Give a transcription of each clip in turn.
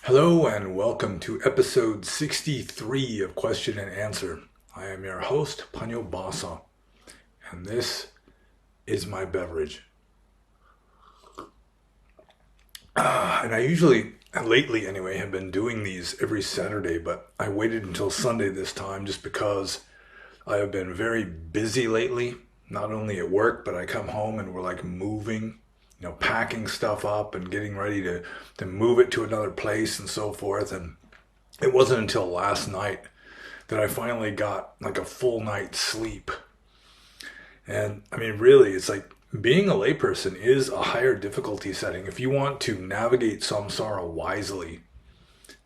Hello and welcome to episode 63 of Question and Answer. I am your host, Panyo Basa, and this is my beverage. And I usually, lately anyway, have been doing these every Saturday, but I waited until Sunday this time just because I have been very busy lately, not only at work, but I come home and we're like moving, packing stuff up and getting ready to move it to another place and so forth. And it wasn't until last night that I finally got like a full night's sleep. And I mean, really, it's like being a layperson is a higher difficulty setting. If you want to navigate samsara wisely,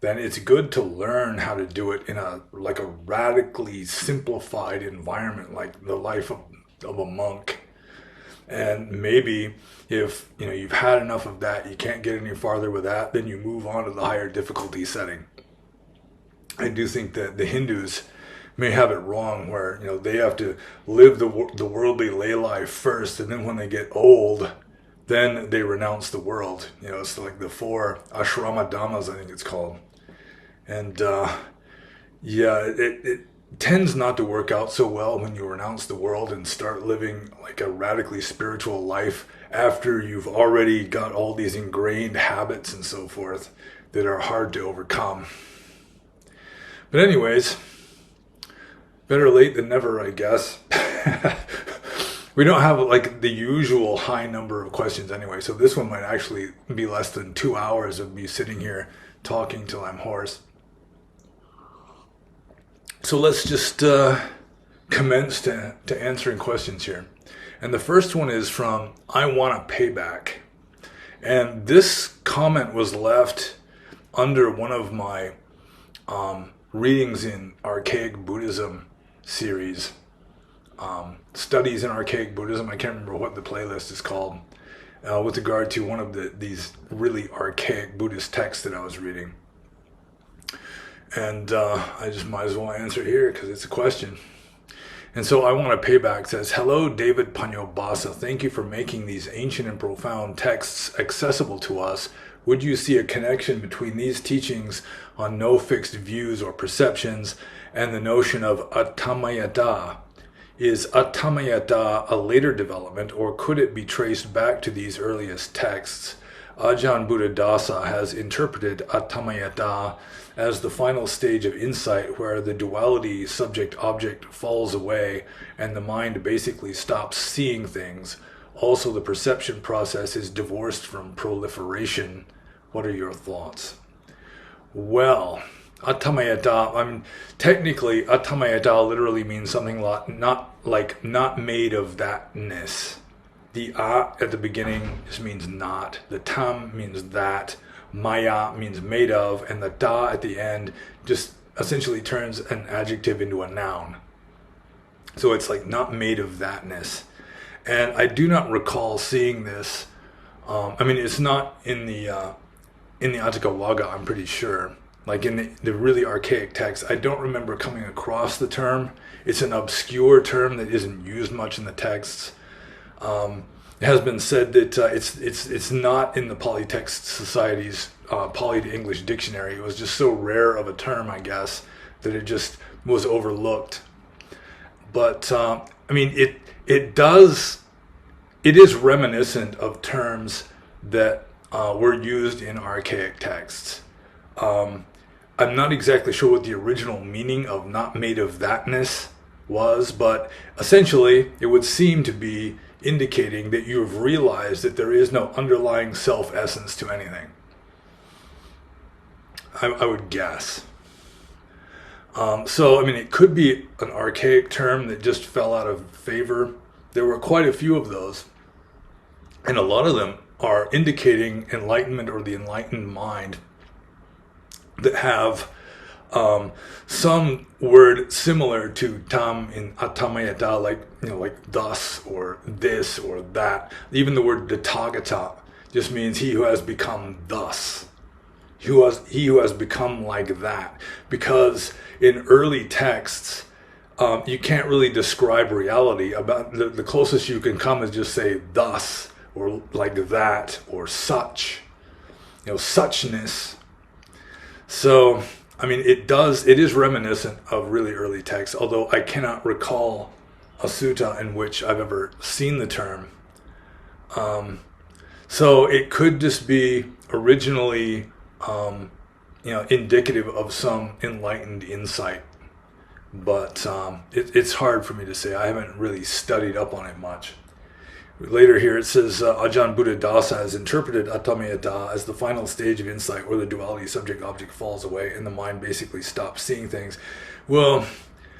then it's good to learn how to do it in a radically simplified environment, like the life of a monk. And maybe if you've had enough of that, you can't get any farther with that, then you move on to the higher difficulty setting. I do think that the Hindus may have it wrong, where they have to live the worldly lay life first, and then when they get old, then they renounce the world. It's like the 4 ashrama dhammas, I think it's called. And it tends not to work out so well when you renounce the world and start living like a radically spiritual life after you've already got all these ingrained habits and so forth that are hard to overcome. But anyways, better late than never, I guess. We don't have like the usual high number of questions anyway, so this one might actually be less than 2 hours of me sitting here talking till I'm hoarse. So let's just commence to answering questions here. And the first one is from I Want a Payback. And this comment was left under one of my readings in Archaic Buddhism series. Studies in Archaic Buddhism. I can't remember what the playlist is called. With regard to one of these really archaic Buddhist texts that I was reading. And I just might as well answer it here because it's a question. And so I Want to Payback says, Hello, David Panyo Basa. Thank you for making these ancient and profound texts accessible to us. Would you see a connection between these teachings on no fixed views or perceptions and the notion of atammayatā? Is atammayatā a later development, or could it be traced back to these earliest texts? Ajahn Buddhadasa has interpreted atammayatā as the final stage of insight, where the duality subject-object falls away and the mind basically stops seeing things. Also, the perception process is divorced from proliferation. What are your thoughts? Well, atammayatā, technically atammayatā literally means something like not made of that-ness. The a at the beginning just means not. The tam means that. Maya means made of. And the da at the end just essentially turns an adjective into a noun. So it's like not made of that-ness. And I do not recall seeing this. It's not in the Atthakavagga, I'm pretty sure. Like in the really archaic text, I don't remember coming across the term. It's an obscure term that isn't used much in the texts. It has been said that it's not in the Polytext Society's Poly to English dictionary. It was just so rare of a term, I guess, that it just was overlooked. But it is reminiscent of terms that were used in archaic texts. I'm not exactly sure what the original meaning of Not-Made-of-That-ness was, but essentially it would seem to be indicating that you have realized that there is no underlying self-essence to anything. I would guess. It could be an archaic term that just fell out of favor. There were quite a few of those, and a lot of them are indicating enlightenment or the enlightened mind that have some word similar to tam in atammayatā, like thus or this or that. Even the word tathagata just means he who has become thus. He who has become like that. Because in early texts, you can't really describe reality. About the closest you can come is just say thus or like that or such. Suchness. So, I mean, it is reminiscent of really early texts, although I cannot recall a sutta in which I've ever seen the term. So it could just be originally, indicative of some enlightened insight. But it's hard for me to say. I haven't really studied up on it much. Later here it says, Ajahn Buddhadasa has interpreted atammayatā as the final stage of insight where the duality subject-object falls away and the mind basically stops seeing things. Well,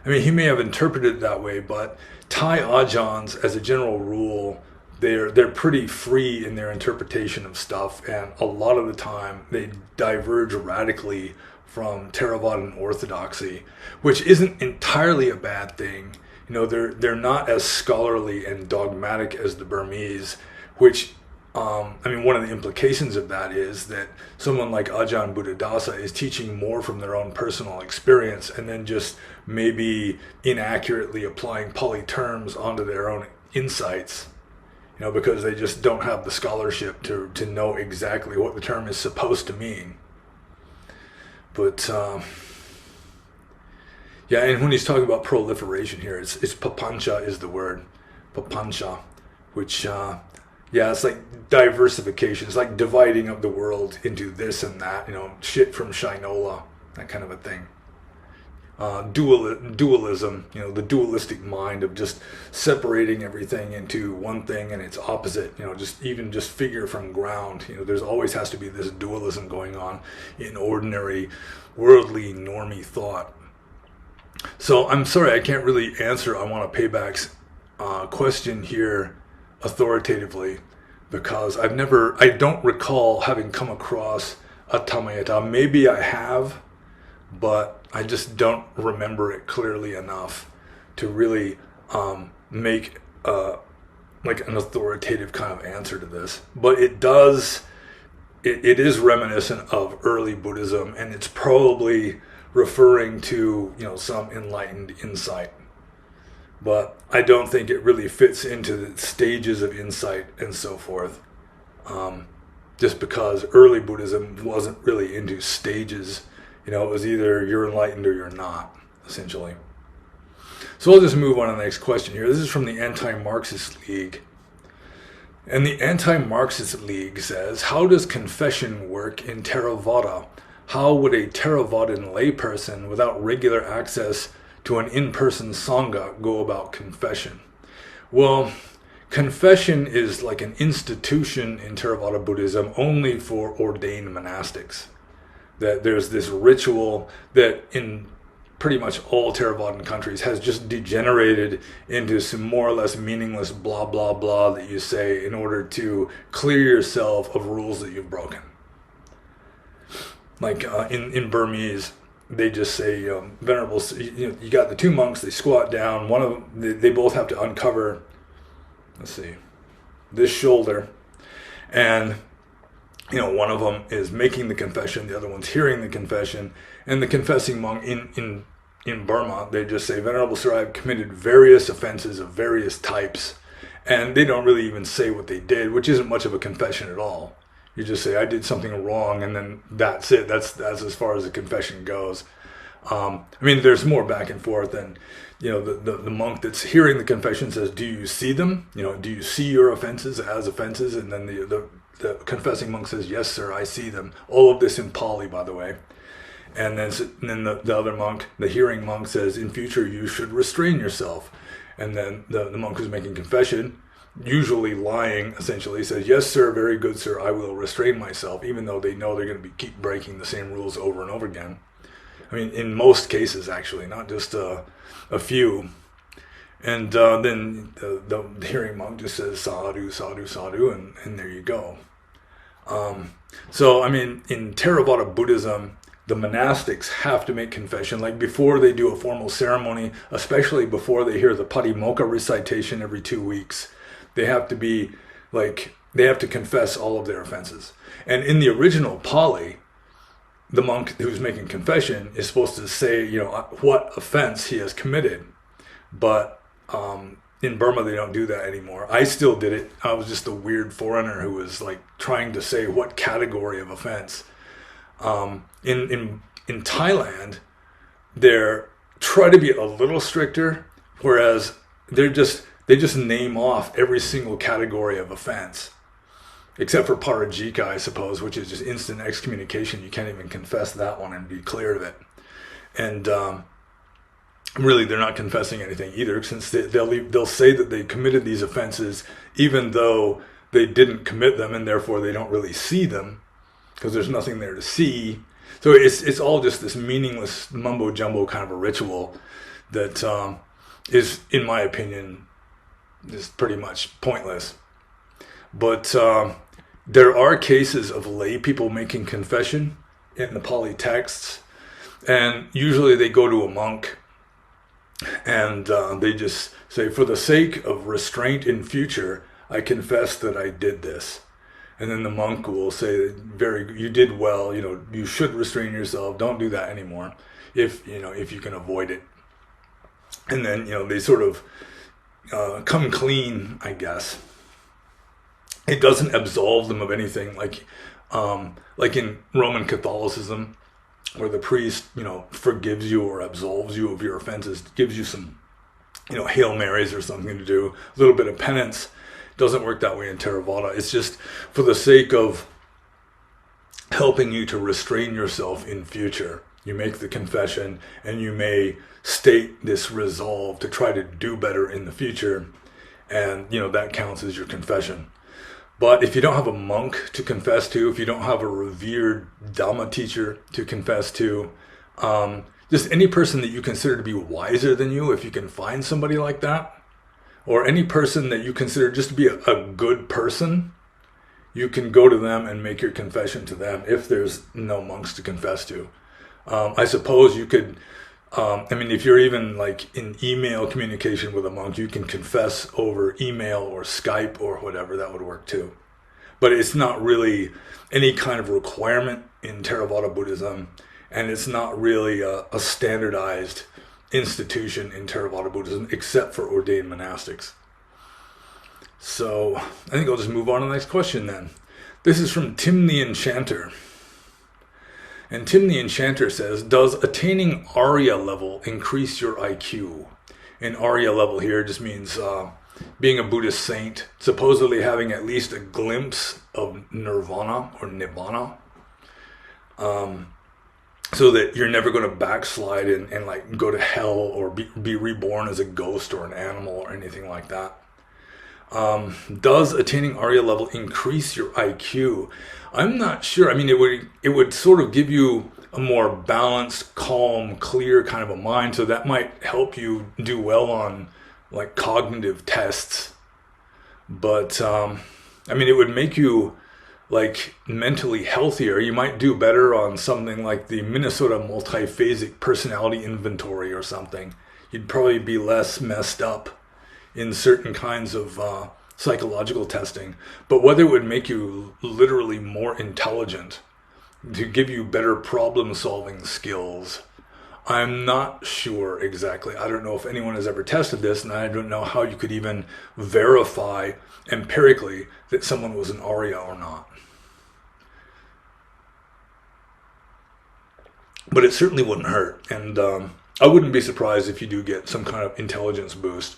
I mean, he may have interpreted it that way, but Thai Ajahns, as a general rule, they're pretty free in their interpretation of stuff, and a lot of the time they diverge radically from Theravada orthodoxy, which isn't entirely a bad thing. They're not as scholarly and dogmatic as the Burmese, which, one of the implications of that is that someone like Ajahn Buddhadasa is teaching more from their own personal experience and then just maybe inaccurately applying Pali terms onto their own insights, because they just don't have the scholarship to know exactly what the term is supposed to mean. But, yeah, and when he's talking about proliferation here, it's papancha is the word, papancha, which, it's like diversification. It's like dividing up the world into this and that, shit from Shinola, that kind of a thing. Dualism, the dualistic mind of just separating everything into one thing and its opposite, just figure from ground. There's always has to be this dualism going on in ordinary, worldly, normie thought. So I'm sorry, I can't really answer I want to payback's question here authoritatively, because I don't recall having come across atammayatā. Maybe I have, but I just don't remember it clearly enough to really make like an authoritative kind of answer to this. But it is reminiscent of early Buddhism, and it's probably referring to some enlightened insight. But I don't think it really fits into the stages of insight and so forth. Just because early Buddhism wasn't really into stages. It was either you're enlightened or you're not, essentially. So I'll just move on to the next question here. This is from the Anti-Marxist League. And the Anti-Marxist League says, how does confession work in Theravada? How would a Theravadan layperson without regular access to an in-person sangha go about confession? Well, confession is like an institution in Theravada Buddhism only for ordained monastics. That there's this ritual that in pretty much all Theravadan countries has just degenerated into some more or less meaningless blah, blah, blah that you say in order to clear yourself of rules that you've broken. Like in Burmese, they just say, venerable, you got the two monks, they squat down, they both have to uncover, this shoulder, and one of them is making the confession, the other one's hearing the confession, and the confessing monk in Burma, they just say, Venerable Sir, I've committed various offenses of various types, and they don't really even say what they did, which isn't much of a confession at all. You just say, I did something wrong, and then that's it. That's as far as the confession goes. There's more back and forth, and the monk that's hearing the confession says, do you see them? Do you see your offenses as offenses? And then the confessing monk says, yes, sir, I see them. All of this in Pali, by the way. And then the other monk, the hearing monk, says, in future you should restrain yourself. And then the monk who's making confession, usually lying, essentially says, yes, sir, very good, sir, I will restrain myself, even though they know they're going to keep breaking the same rules over and over again. In most cases, actually, not just a few. And then the hearing monk just says, sadhu, sadhu, sadhu, and there you go. In Theravada Buddhism, the monastics have to make confession, like before they do a formal ceremony, especially before they hear the Patimokkha recitation every 2 weeks. They have to confess all of their offenses. And in the original Pali, the monk who's making confession is supposed to say, what offense he has committed. But in Burma, they don't do that anymore. I still did it. I was just a weird foreigner who was trying to say what category of offense. In Thailand, they're try to be a little stricter, whereas they just name off every single category of offense, except for parajika, I suppose, which is just instant excommunication. You can't even confess that one and be clear of it. And really, they're not confessing anything either, since they'll say that they committed these offenses even though they didn't commit them, and therefore they don't really see them because there's nothing there to see. So it's all just this meaningless mumbo jumbo kind of a ritual that is, in my opinion, is pretty much pointless. But there are cases of lay people making confession in the Pali texts, and usually they go to a monk and they just say, for the sake of restraint in future, I confess that I did this. And then the monk will say, you did well, you should restrain yourself, don't do that anymore, if you can avoid it. And then, they sort of come clean, I guess. It doesn't absolve them of anything, like in Roman Catholicism, where the priest, forgives you or absolves you of your offenses, gives you some, Hail Marys or something to do, a little bit of penance. Doesn't work that way in Theravada. It's just for the sake of helping you to restrain yourself in future. You make the confession and you may state this resolve to try to do better in the future, and that counts as your confession. But if you don't have a monk to confess to, if you don't have a revered Dhamma teacher to confess to, just any person that you consider to be wiser than you, if you can find somebody like that, or any person that you consider just to be a good person, you can go to them and make your confession to them if there's no monks to confess to. I suppose you could, if you're even like in email communication with a monk, you can confess over email or Skype or whatever, that would work too. But it's not really any kind of requirement in Theravada Buddhism, and it's not really a standardized institution in Theravada Buddhism, except for ordained monastics. So I think I'll just move on to the next question then. This is from Tim the Enchanter. And Tim the Enchanter says, does attaining Arya level increase your IQ? And Arya level here just means being a Buddhist saint, supposedly having at least a glimpse of nirvana or nibbana. So that you're never going to backslide and like go to hell or be reborn as a ghost or an animal or anything like that. Does attaining Arya level increase your IQ? I'm not sure. It would sort of give you a more balanced, calm, clear kind of a mind. So that might help you do well on like cognitive tests. But it would make you like mentally healthier. You might do better on something like the Minnesota Multiphasic Personality Inventory or something. You'd probably be less messed up in certain kinds of psychological testing. But whether it would make you literally more intelligent, to give you better problem solving skills, I'm not sure exactly. I don't know if anyone has ever tested this, and I don't know how you could even verify empirically that someone was an Arya or not. But it certainly wouldn't hurt. And I wouldn't be surprised if you do get some kind of intelligence boost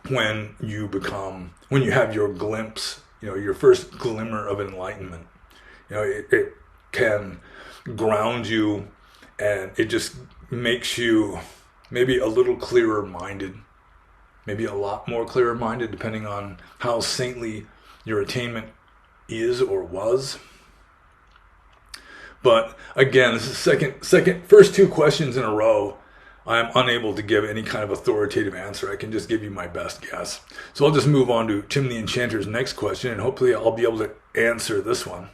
when you have your glimpse, your first glimmer of enlightenment. It can ground you, and it just makes you maybe a little clearer minded, maybe a lot more clearer minded, depending on how saintly your attainment is or was. But again, this is first two questions in a row. I'm unable to give any kind of authoritative answer. I can just give you my best guess. So I'll just move on to Tim the Enchanter's next question, and hopefully I'll be able to answer this one.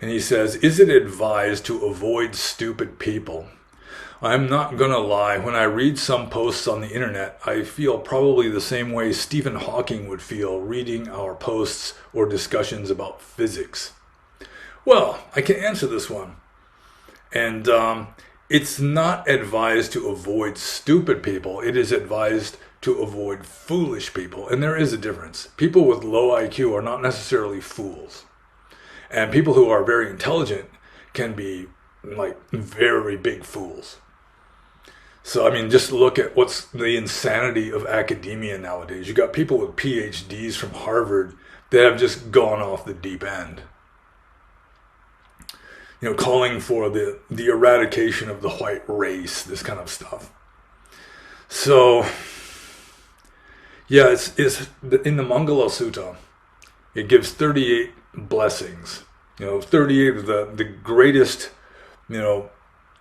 And he says, is it advised to avoid stupid people? I'm not going to lie. When I read some posts on the internet, I feel probably the same way Stephen Hawking would feel reading our posts or discussions about physics. Well, I can answer this one. And it's not advised to avoid stupid people. It is advised to avoid foolish people. And there is a difference. People with low IQ are not necessarily fools. And people who are very intelligent can be like very big fools. So, I mean, just look at what's the insanity of academia nowadays. You got people with PhDs from Harvard that have just gone off the deep end. You know, calling for the eradication of the white race, this kind of stuff. So, yeah, it's in the Mangala Sutta, it gives 38 blessings. You know, 38 of the greatest, you know,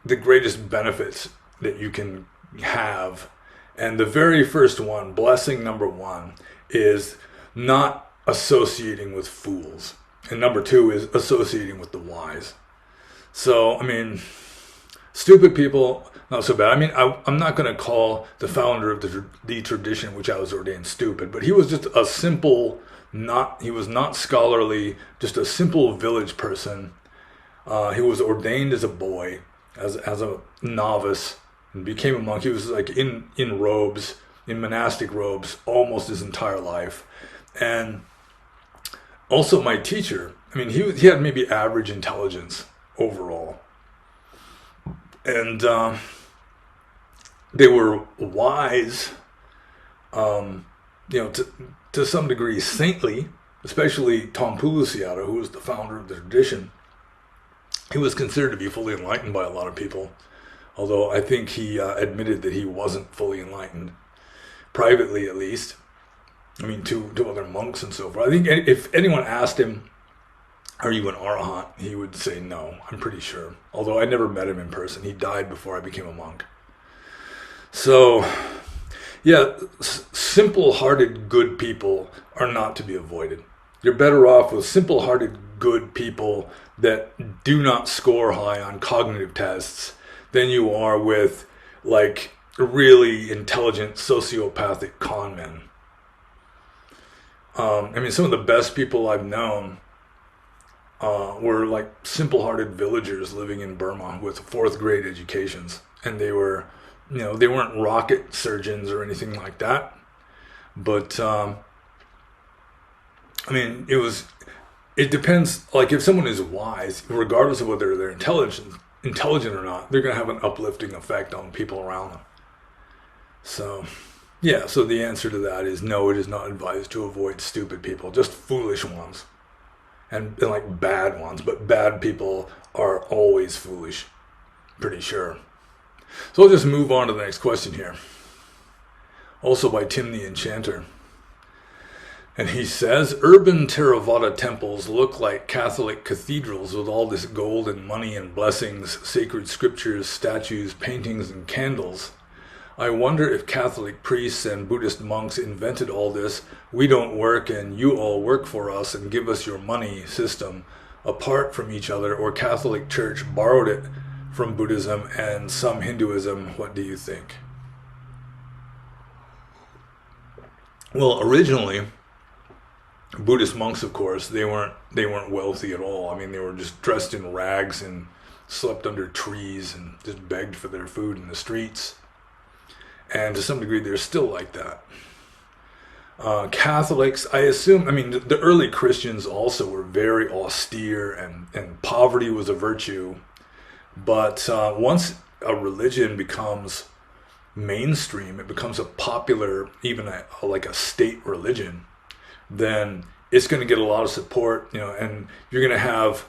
the greatest benefits that you can have. And the very first one, blessing number 1, is not associating with fools. And number 2 is associating with the wise. So, I mean, stupid people, not so bad. I mean, I'm not going to call the founder of the tradition, which I was ordained, stupid, but he was just a simple, he was not scholarly, just a simple village person. He was ordained as a boy, as a novice, and became a monk. He was like in robes, in monastic robes, almost his entire life. And also my teacher, I mean, he had maybe average intelligence overall. And they were wise, you know, to some degree saintly, especially Tom Pulusiata, who was the founder of the tradition. He was considered to be fully enlightened by a lot of people, although I think he admitted that he wasn't fully enlightened, privately at least. I mean, to other monks and so forth. I think if anyone asked him, "Are you an arahant?" he would say no, I'm pretty sure. Although I never met him in person. He died before I became a monk. So, yeah, simple-hearted good people are not to be avoided. You're better off with simple-hearted good people that do not score high on cognitive tests than you are with, like, really intelligent sociopathic con men. I mean, some of the best people I've known were like simple-hearted villagers living in Burma with 4th grade educations. And they were, you know, they weren't rocket surgeons or anything like that. But, I mean, it depends. Like, if someone is wise, regardless of whether they're intelligent or not, they're going to have an uplifting effect on people around them. So, yeah, so the answer to that is no, it is not advised to avoid stupid people, just foolish ones. And like bad ones, but bad people are always foolish, pretty sure. So I'll just move on to the next question here. Also by Tim the Enchanter. And he says, urban Theravada temples look like Catholic cathedrals with all this gold and money and blessings, sacred scriptures, statues, paintings, and candles. I wonder if Catholic priests and Buddhist monks invented all this "we don't work and you all work for us and give us your money" system apart from each other, or Catholic Church borrowed it from Buddhism and some Hinduism. What do you think? Well, originally, Buddhist monks, of course, they weren't wealthy at all. I mean, they were just dressed in rags and slept under trees and just begged for their food in the streets. And to some degree, they're still like that. Catholics, I assume, I mean, the early Christians also were very austere, and poverty was a virtue. But once a religion becomes mainstream, it becomes a popular, even like a state religion, then it's going to get a lot of support, you know, and you're going to have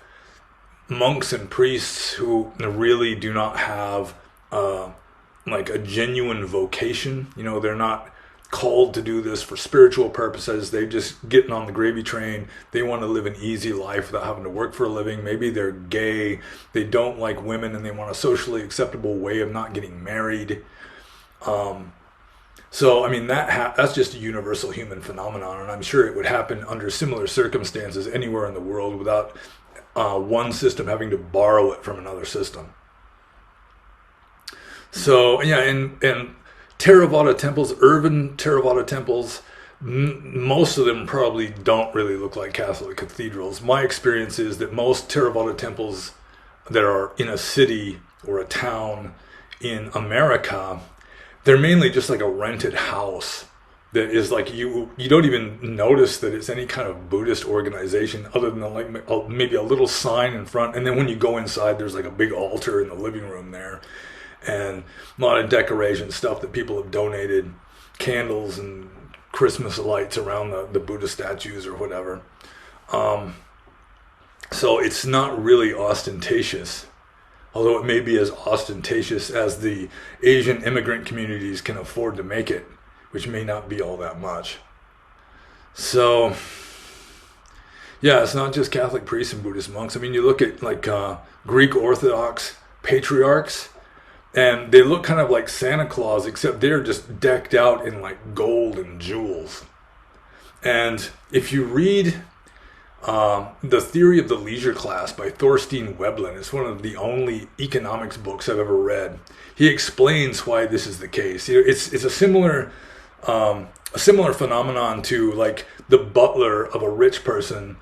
monks and priests who really do not have like a genuine vocation. You know, they're not called to do this for spiritual purposes. They just getting on the gravy train. They want to live an easy life without having to work for a living. Maybe they're gay. They don't like women, and they want a socially acceptable way of not getting married. So, I mean, that's just a universal human phenomenon, and I'm sure it would happen under similar circumstances anywhere in the world without one system having to borrow it from another system. So, yeah, and Theravada temples, urban Theravada temples, most of them probably don't really look like Catholic cathedrals. My experience is that most Theravada temples that are in a city or a town in America, they're mainly just like a rented house that is like you don't even notice that it's any kind of Buddhist organization other than like maybe a little sign in front, and then when you go inside there's like a big altar in the living room there, and a lot of decoration stuff that people have donated, candles and Christmas lights around the Buddha statues or whatever. So it's not really ostentatious, although it may be as ostentatious as the Asian immigrant communities can afford to make it, which may not be all that much. So, yeah, it's not just Catholic priests and Buddhist monks. I mean, you look at like Greek Orthodox patriarchs, and they look kind of like Santa Claus, except they're just decked out in like gold and jewels. And if you read The Theory of the Leisure Class by Thorstein Veblen, it's one of the only economics books I've ever read. He explains why this is the case. You know, it's a similar phenomenon to like the butler of a rich person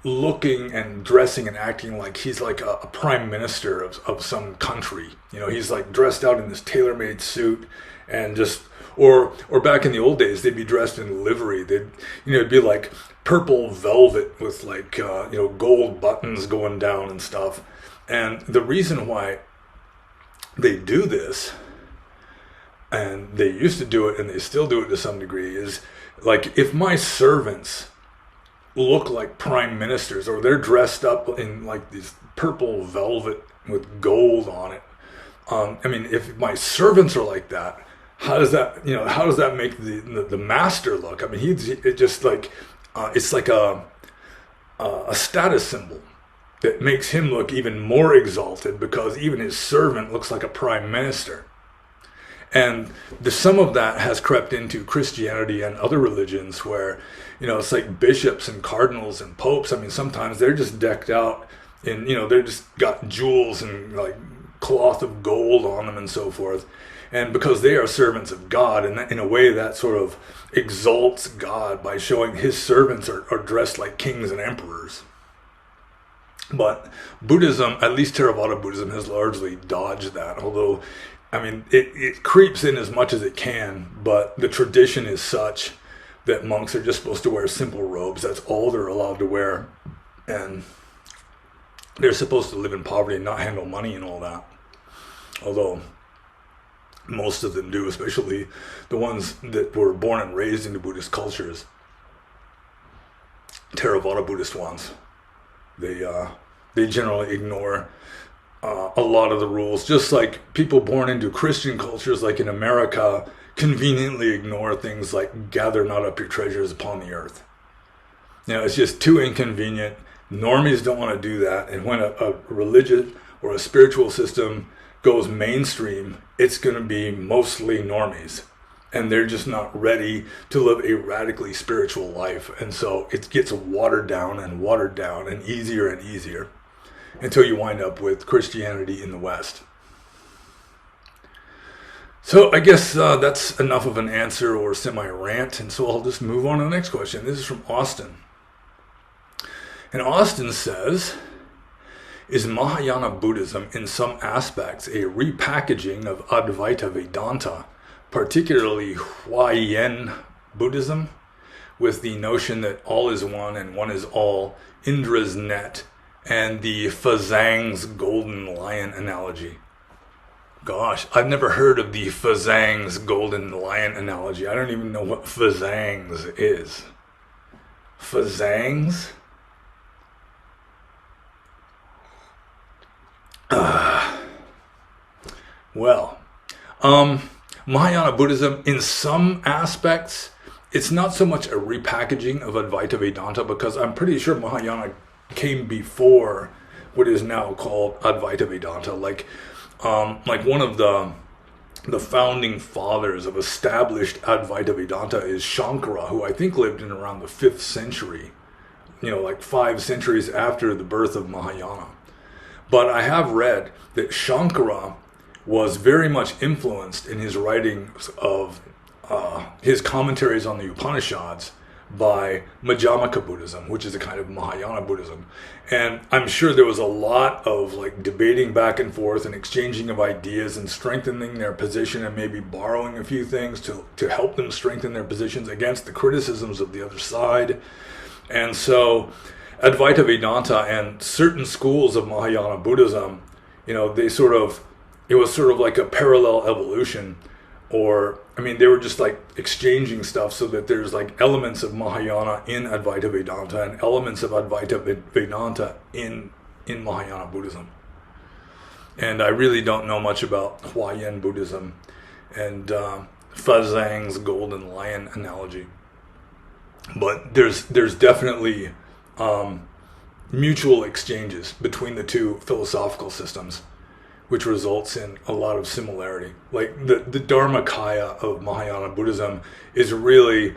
looking and dressing and acting like he's like a prime minister of some country. You know, he's like dressed out in this tailor-made suit and just, or back in the old days, they'd be dressed in livery. It'd be like purple velvet with like, gold buttons going down and stuff. And the reason why they do this, and they used to do it and they still do it to some degree, is like if my servants look like prime ministers or they're dressed up in like this purple velvet with gold on it, if my servants are like that, how does that make the master look? I mean, it's like a status symbol that makes him look even more exalted because even his servant looks like a prime minister. And some of that has crept into Christianity and other religions where, it's like bishops and cardinals and popes. I mean, sometimes they're just decked out in, they're just got jewels and like cloth of gold on them and so forth. And because they are servants of God, and in a way that sort of exalts God by showing his servants are dressed like kings and emperors. But Buddhism, at least Theravada Buddhism, has largely dodged that, although it creeps in as much as it can, but the tradition is such that monks are just supposed to wear simple robes. That's all they're allowed to wear. And they're supposed to live in poverty and not handle money and all that. Although most of them do, especially the ones that were born and raised into Buddhist cultures. Theravada Buddhist ones. They generally ignore a lot of the rules, just like people born into Christian cultures, like in America, conveniently ignore things like gather not up your treasures upon the earth. It's just too inconvenient. Normies don't want to do that. And when a religious or a spiritual system goes mainstream, it's going to be mostly normies. And they're just not ready to live a radically spiritual life. And so it gets watered down and easier and easier, until you wind up with Christianity in the West. So I guess that's enough of an answer or semi-rant, and so I'll just move on to the next question. This is from Austin. And Austin says, is Mahayana Buddhism in some aspects a repackaging of Advaita Vedanta, particularly Huayan Buddhism, with the notion that all is one and one is all, Indra's net, and the Fazang's golden lion analogy? Gosh, I've never heard of the Fazang's golden lion analogy. I don't even know what Fazang's is. Fazang's? Mahayana Buddhism, in some aspects, it's not so much a repackaging of Advaita Vedanta, because I'm pretty sure Mahayana came before what is now called Advaita Vedanta. Like one of the founding fathers of established Advaita Vedanta is Shankara, who I think lived in around the 5th century, like 5 centuries after the birth of Mahayana. But I have read that Shankara was very much influenced in his writings of his commentaries on the Upanishads by Madhyamaka Buddhism, which is a kind of Mahayana Buddhism. And I'm sure there was a lot of like debating back and forth and exchanging of ideas and strengthening their position and maybe borrowing a few things to help them strengthen their positions against the criticisms of the other side. And so Advaita Vedanta and certain schools of Mahayana Buddhism, you know, it was sort of like a parallel evolution, or, I mean, they were just like exchanging stuff so that there's like elements of Mahayana in Advaita Vedanta and elements of Advaita Vedanta in Mahayana Buddhism. And I really don't know much about Huayan Buddhism and Fazang's golden lion analogy. But there's definitely mutual exchanges between the two philosophical systems, which results in a lot of similarity. Like the Dharmakaya of Mahayana Buddhism is really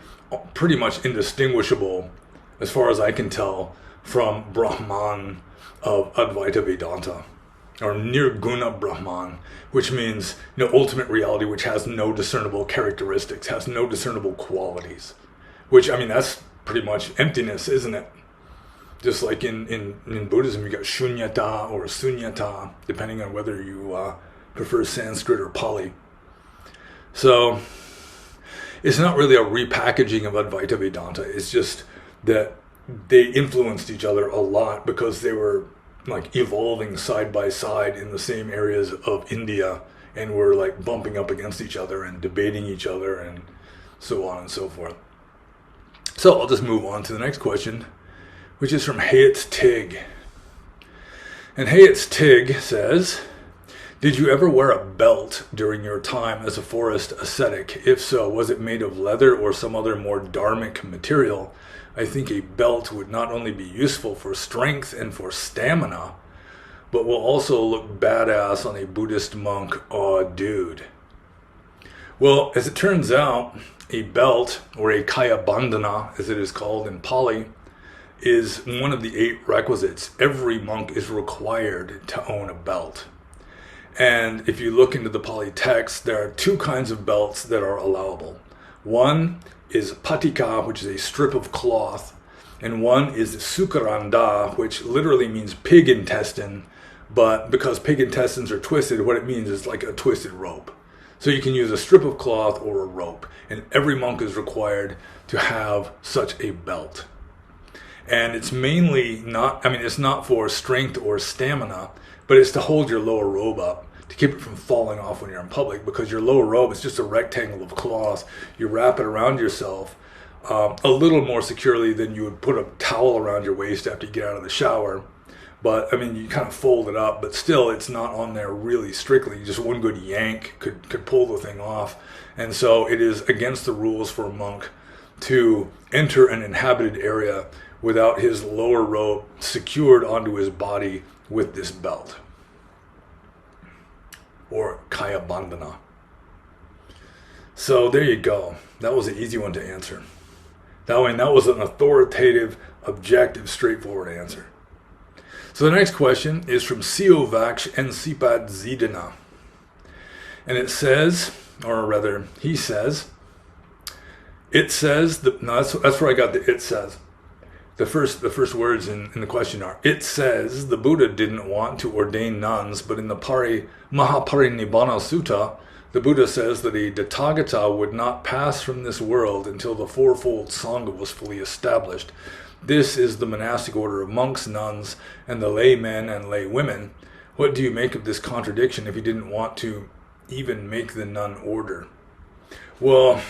pretty much indistinguishable, as far as I can tell, from Brahman of Advaita Vedanta, or Nirguna Brahman, which means, you know, ultimate reality, which has no discernible characteristics, has no discernible qualities. Which, I mean, that's pretty much emptiness, isn't it? Just like in Buddhism, you got shunyata or sunyata, depending on whether you prefer Sanskrit or Pali. So it's not really a repackaging of Advaita Vedanta. It's just that they influenced each other a lot because they were like evolving side by side in the same areas of India and were like bumping up against each other and debating each other and so on and so forth. So I'll just move on to the next question, which is from Hayat Tig. And Hayat Tig says, did you ever wear a belt during your time as a forest ascetic? If so, was it made of leather or some other more dharmic material? I think a belt would not only be useful for strength and for stamina, but will also look badass on a Buddhist monk. Aw, dude. Well, as it turns out, a belt, or a kaya bandhana, as it is called in Pali, is one of the 8 requisites. Every monk is required to own a belt. And if you look into the Pali text, there are 2 kinds of belts that are allowable. One is patika, which is a strip of cloth, and one is sukaranda, which literally means pig intestine, but because pig intestines are twisted, what it means is like a twisted rope. So you can use a strip of cloth or a rope, and every monk is required to have such a belt. And it's mainly not, I mean, it's not for strength or stamina, but it's to hold your lower robe up, to keep it from falling off when you're in public, because your lower robe is just a rectangle of cloth. You wrap it around yourself a little more securely than you would put a towel around your waist after you get out of the shower. But, I mean, you kind of fold it up, but still it's not on there really strictly. Just one good yank could pull the thing off. And so it is against the rules for a monk to enter an inhabited area without his lower robe secured onto his body with this belt, or kaya bandhana. So there you go. That was an easy one to answer. That was an authoritative, objective, straightforward answer. So the next question is from Siovaksh and Sipad Zidana. And it says, or rather, he says, that's where I got the it says. The first words in the question are, it says the Buddha didn't want to ordain nuns, but in the Mahaparinibbana Sutta, the Buddha says that a Tathagata would not pass from this world until the fourfold Sangha was fully established. This is the monastic order of monks, nuns, and the laymen and lay women. What do you make of this contradiction if he didn't want to even make the nun order? Well,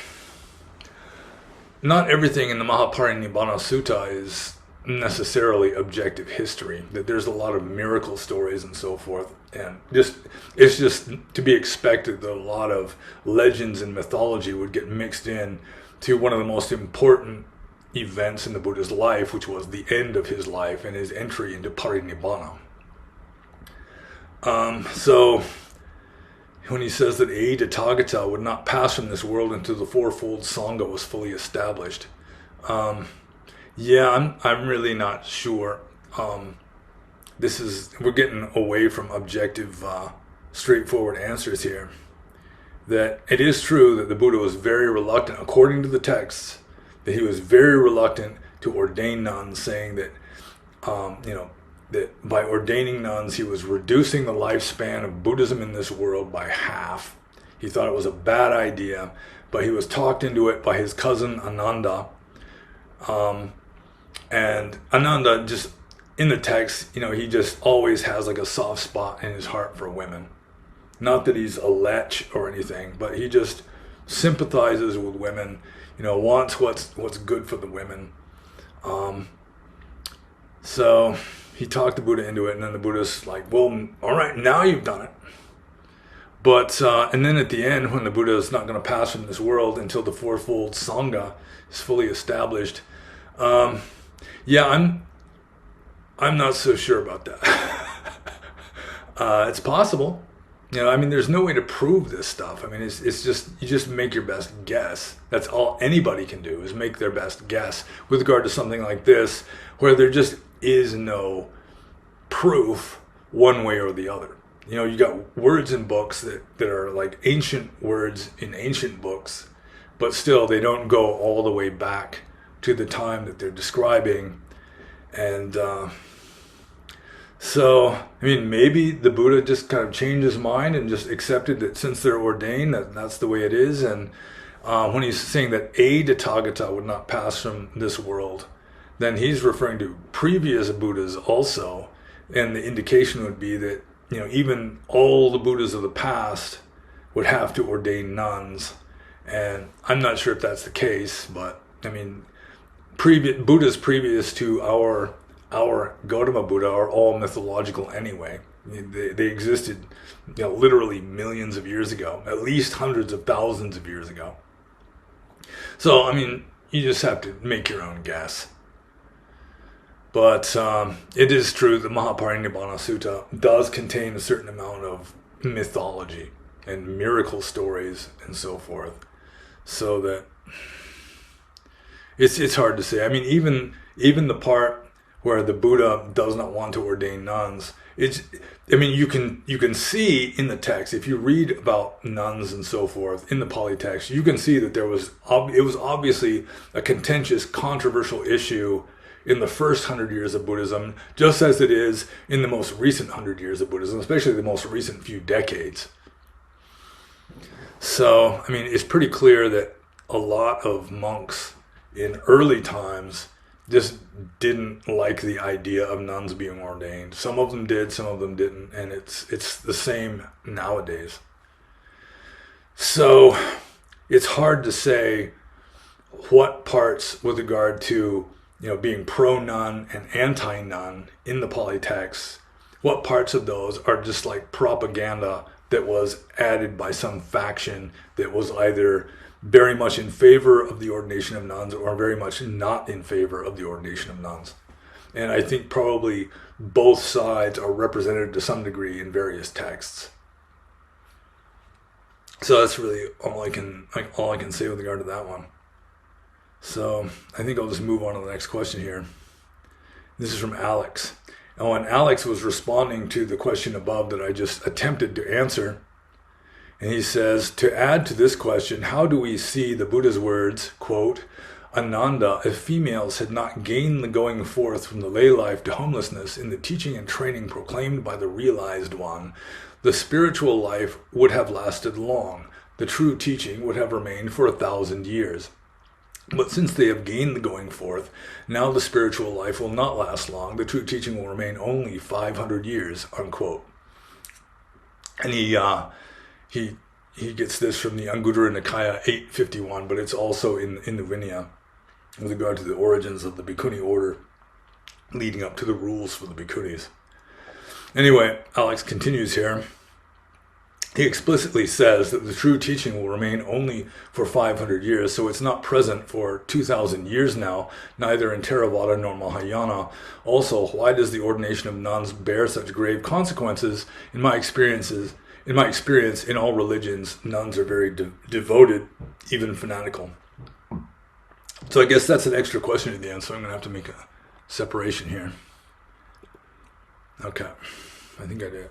not everything in the Mahaparinibbana Sutta is necessarily objective history. That there's a lot of miracle stories and so forth, and it's just to be expected that a lot of legends and mythology would get mixed in to one of the most important events in the Buddha's life, which was the end of his life and his entry into parinibbana. So when he says that a Tathagata would not pass from this world until the fourfold Sangha was fully established, I'm really not sure. We're getting away from objective, straightforward answers here. That it is true that the Buddha was very reluctant, according to the texts, that he was very reluctant to ordain nuns, saying that, that by ordaining nuns, he was reducing the lifespan of Buddhism in this world by half. He thought it was a bad idea, but he was talked into it by his cousin Ananda. And Ananda, just in the text, he just always has like a soft spot in his heart for women. Not that he's a lech or anything, but he just sympathizes with women, wants what's good for the women. So he talked the Buddha into it, and then the Buddha's like, well, all right, now you've done it. But, and then at the end, when the Buddha is not going to pass from this world until the fourfold Sangha is fully established, I'm not so sure about that. It's possible. There's no way to prove this stuff. It's just, you just make your best guess. That's all anybody can do, is make their best guess with regard to something like this, where there just is no proof one way or the other. You got words in books that are like ancient words in ancient books, but still they don't go all the way back to the time that they're describing. And so, maybe the Buddha just kind of changed his mind and just accepted that since they're ordained, that's the way it is. And when he's saying that a Tathagata would not pass from this world, then he's referring to previous Buddhas also. And the indication would be that, even all the Buddhas of the past would have to ordain nuns. And I'm not sure if that's the case, but Buddhas previous to our Gautama Buddha are all mythological anyway. They existed, literally millions of years ago, at least hundreds of thousands of years ago. So, you just have to make your own guess. But it is true that Mahaparinibbana Sutta does contain a certain amount of mythology and miracle stories and so forth. So that it's hard to say. Even the part where the Buddha does not want to ordain nuns, you can see in the text, if you read about nuns and so forth in the Pali text, you can see that it was obviously a contentious, controversial issue in the first 100 years of Buddhism, just as it is in the most recent 100 years of Buddhism, especially the most recent few decades. So, it's pretty clear that a lot of monks in early times just didn't like the idea of nuns being ordained. Some of them did, some of them didn't, and it's the same nowadays. So, it's hard to say what parts with regard to being pro-nun and anti-nun in the Pali texts, what parts of those are just like propaganda that was added by some faction that was either very much in favor of the ordination of nuns or very much not in favor of the ordination of nuns. And I think probably both sides are represented to some degree in various texts. So that's really all I can say with regard to that one. So I think I'll just move on to the next question here. This is from Alex. And when Alex was responding to the question above that I just attempted to answer, and he says, to add to this question, how do we see the Buddha's words, quote, Ananda, if females had not gained the going forth from the lay life to homelessness in the teaching and training proclaimed by the realized one, the spiritual life would have lasted long. The true teaching would have remained for 1,000 years. But since they have gained the going forth, now the spiritual life will not last long. The true teaching will remain only 500 years, unquote. And he gets this from the Anguttara Nikaya 851, but it's also in the Vinaya with regard to the origins of the Bhikkhuni order leading up to the rules for the Bhikkhunis. Anyway, Alex continues here. He explicitly says that the true teaching will remain only for 500 years, so it's not present for 2,000 years now, neither in Theravada nor Mahayana. Also, why does the ordination of nuns bear such grave consequences? In my experience, in all religions, nuns are very devoted, even fanatical. So I guess that's an extra question at the end, so I'm going to have to make a separation here. Okay, I think I did.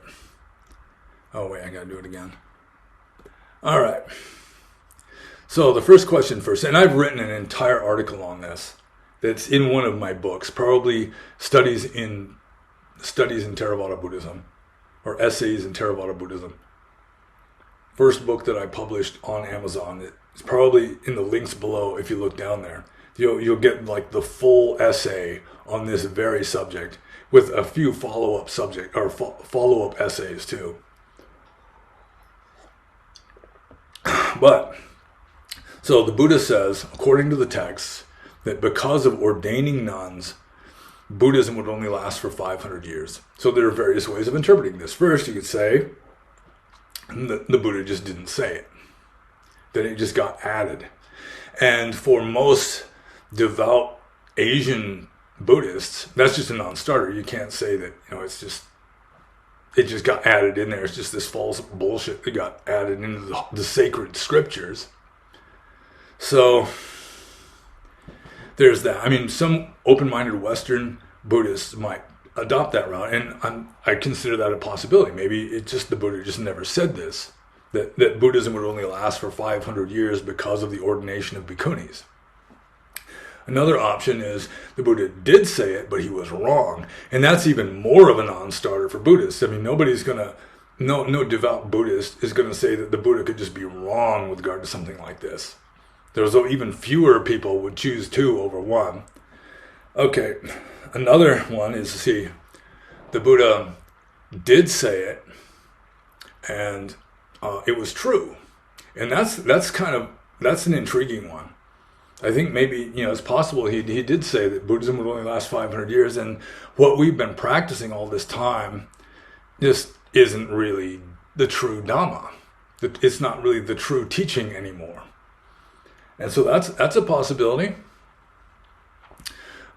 Oh wait, I gotta do it again. All right. So the first question first, and I've written an entire article on this that's in one of my books, probably studies in Theravada Buddhism, or essays in Theravada Buddhism. First book that I published on Amazon. It's probably in the links below if you look down there. You'll get like the full essay on this very subject with a few follow-up follow-up essays too. But so the Buddha says, according to the texts, that because of ordaining nuns, Buddhism would only last for 500 years. So there are various ways of interpreting this. First, you could say the Buddha just didn't say it, that it just got added. And for most devout Asian Buddhists, that's just a non-starter. You can't say that, it just got added in there. It's just this false bullshit that got added into the sacred scriptures. So there's that. I mean, some open-minded Western Buddhists might adopt that route, and I consider that a possibility. Maybe it's just the Buddha just never said this, that Buddhism would only last for 500 years because of the ordination of bhikkhunis. Another option is the Buddha did say it, but he was wrong. And that's even more of a non-starter for Buddhists. I mean, no devout Buddhist is going to say that the Buddha could just be wrong with regard to something like this. There's even fewer people would choose 2 over 1. Okay, another one is, the Buddha did say it, and it was true. And that's an intriguing one. I think maybe, it's possible he did say that Buddhism would only last 500 years, and what we've been practicing all this time just isn't really the true Dhamma. It's not really the true teaching anymore. And so that's a possibility.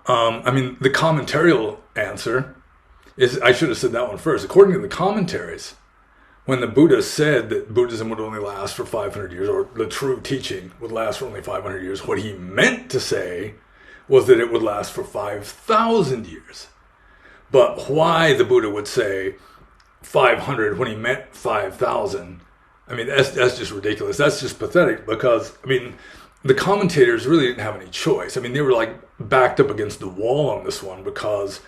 The commentarial answer is, I should have said that one first. According to the commentaries, when the Buddha said that Buddhism would only last for 500 years, or the true teaching would last for only 500 years, what he meant to say was that it would last for 5,000 years. But why the Buddha would say 500 when he meant 5,000, that's just ridiculous. That's just pathetic, because, the commentators really didn't have any choice. They were like backed up against the wall on this one, because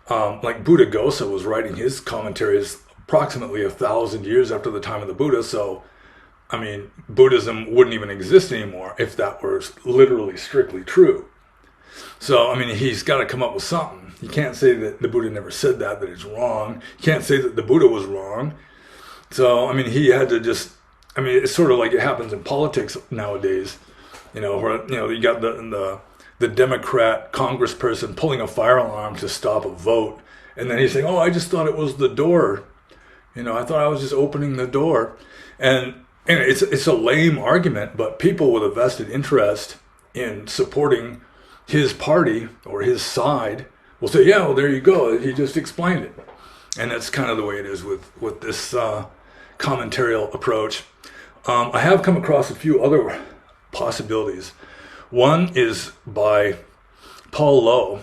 Buddha Gosa was writing his commentaries approximately 1,000 years after the time of the Buddha. So, Buddhism wouldn't even exist anymore if that were literally strictly true. So, he's got to come up with something. You can't say that the Buddha never said that it's wrong. You can't say that the Buddha was wrong. So, he had to just, it's sort of like it happens in politics nowadays, where, you got the Democrat congressperson pulling a fire alarm to stop a vote. And then he's saying, I just thought it was the door. I thought I was just opening the door. And it's a lame argument, but people with a vested interest in supporting his party or his side will say, yeah, well, there you go. He just explained it. And that's kind of the way it is with this commentarial approach. I have come across a few other possibilities. One is by Paul Lowe,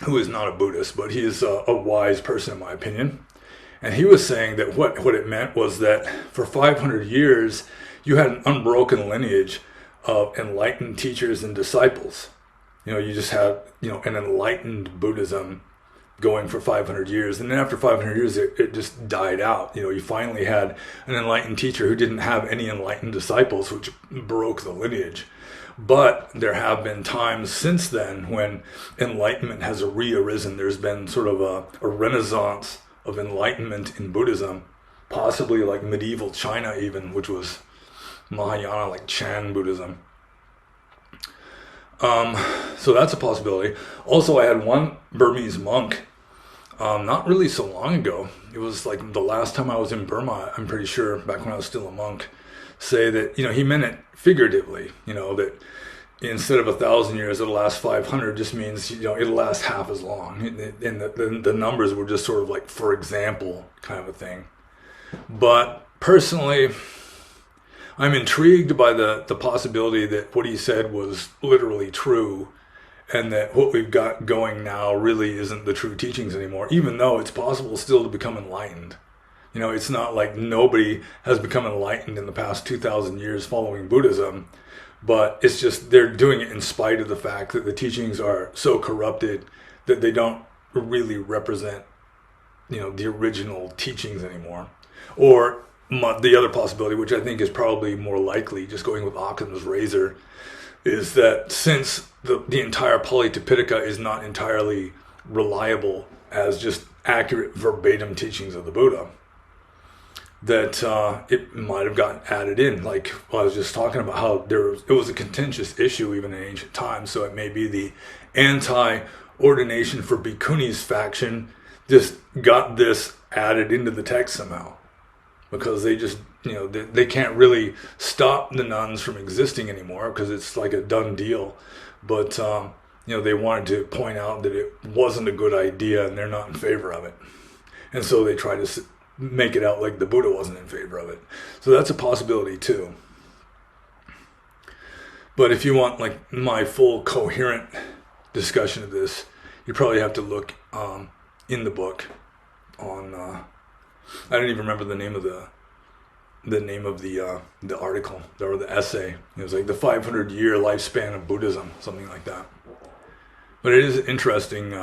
who is not a Buddhist, but he is a wise person in my opinion. And he was saying that what it meant was that for 500 years, you had an unbroken lineage of enlightened teachers and disciples. You just had, an enlightened Buddhism going for 500 years. And then after 500 years, it just died out. You finally had an enlightened teacher who didn't have any enlightened disciples, which broke the lineage. But there have been times since then when enlightenment has re-arisen. There's been sort of a renaissance of enlightenment in Buddhism, possibly like medieval China even, which was Mahayana, like Chan Buddhism. So that's a possibility. Also, I had one Burmese monk, not really so long ago. It was like the last time I was in Burma, I'm pretty sure, back when I was still a monk, say that, he meant it figuratively, that instead of 1,000 years, it'll last 500, just means, it'll last half as long. And the numbers were just sort of like, for example, kind of a thing. But personally, I'm intrigued by the possibility that what he said was literally true, and that what we've got going now really isn't the true teachings anymore, even though it's possible still to become enlightened. You know, it's not like nobody has become enlightened in the past 2,000 years following Buddhism, but it's just they're doing it in spite of the fact that the teachings are so corrupted that they don't really represent, you know, the original teachings anymore. Or the other possibility, which I think is probably more likely, just going with Occam's razor, is that since the entire Pali Tipitaka is not entirely reliable as just accurate verbatim teachings of the Buddha, that it might have gotten added in. Like I was just talking about how it was a contentious issue even in ancient times, so it may be the anti-ordination for bhikkhunis faction just got this added into the text somehow, because they just, you know, they can't really stop the nuns from existing anymore because it's like a done deal. But you know, they wanted to point out that it wasn't a good idea and they're not in favor of it, and so they try to make it out like the Buddha wasn't in favor of it. So that's a possibility too. But if you want like my full coherent discussion of this, you probably have to look in the book on I don't even remember the name of the article or the essay. It was like the 500-year lifespan of Buddhism, something like that. But it is interesting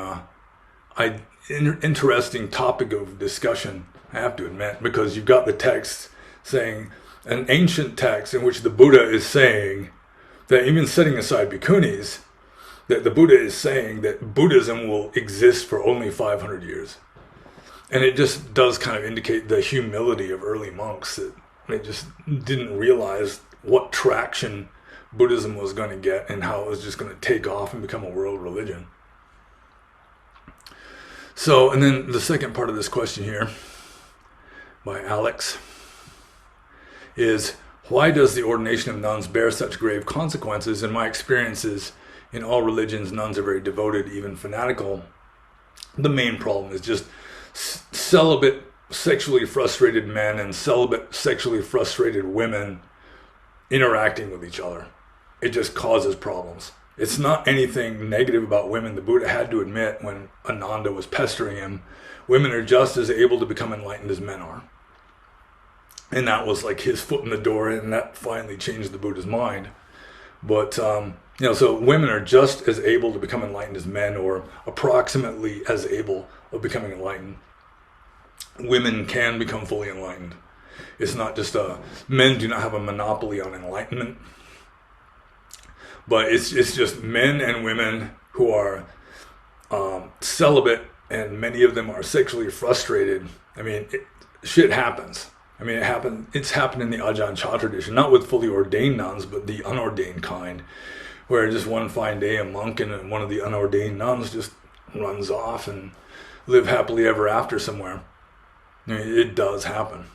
interesting topic of discussion, I have to admit, because you've got the text saying, an ancient text in which the Buddha is saying that, even setting aside bhikkhunis, that the Buddha is saying that Buddhism will exist for only 500 years. And it just does kind of indicate the humility of early monks, that they just didn't realize what traction Buddhism was going to get and how it was just going to take off and become a world religion. So, and then the second part of this question here by Alex is, why does the ordination of nuns bear such grave consequences? In my experiences, in all religions, nuns are very devoted, even fanatical. The main problem is just celibate, sexually frustrated men and celibate, sexually frustrated women interacting with each other. It just causes problems. It's not anything negative about women. The Buddha had to admit, when Ananda was pestering him, women are just as able to become enlightened as men are. And that was like his foot in the door, and that finally changed the Buddha's mind. But, you know, so women are just as able to become enlightened as men, or approximately as able of becoming enlightened. Women can become fully enlightened. It's not just men do not have a monopoly on enlightenment. But it's just men and women who are celibate, and many of them are sexually frustrated. I mean, shit happens. I mean, it's happened in the Ajahn Chah tradition, not with fully ordained nuns, but the unordained kind, where just one fine day a monk and one of the unordained nuns just runs off and live happily ever after somewhere. I mean, it does happen.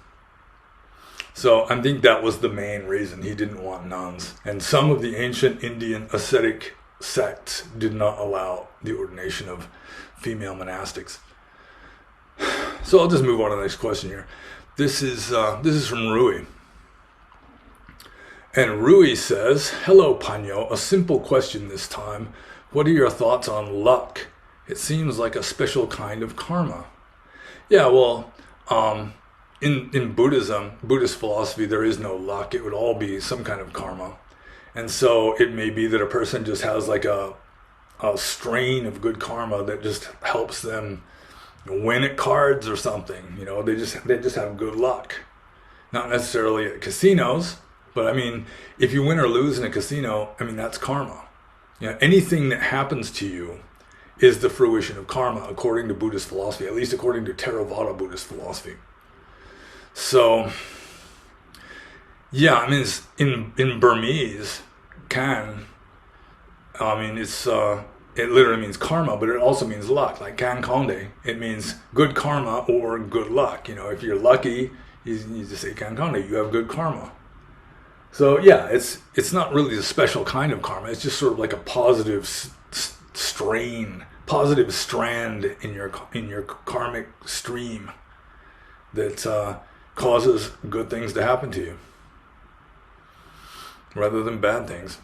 So I think that was the main reason he didn't want nuns. And some of the ancient Indian ascetic sects did not allow the ordination of female monastics. So I'll just move on to the next question here. This is from Rui. And Rui says, hello, Panyo. A simple question this time. What are your thoughts on luck? It seems like a special kind of karma. Yeah, well, in Buddhism, Buddhist philosophy, there is no luck. It would all be some kind of karma. And so it may be that a person just has like a strain of good karma that just helps them win at cards or something. You know, they just have good luck. Not necessarily at casinos, but I mean, if you win or lose in a casino, I mean, that's karma. You know, anything that happens to you is the fruition of karma, according to Buddhist philosophy, at least according to Theravada Buddhist philosophy. So, yeah, I mean, it's in Burmese, kan, I mean, it literally means karma, but it also means luck, like kan konde. It means good karma or good luck. You know, if you're lucky, you just say kan konde, you have good karma. So, yeah, it's not really a special kind of karma. It's just sort of like a positive positive strand in your karmic stream that causes good things to happen to you rather than bad things.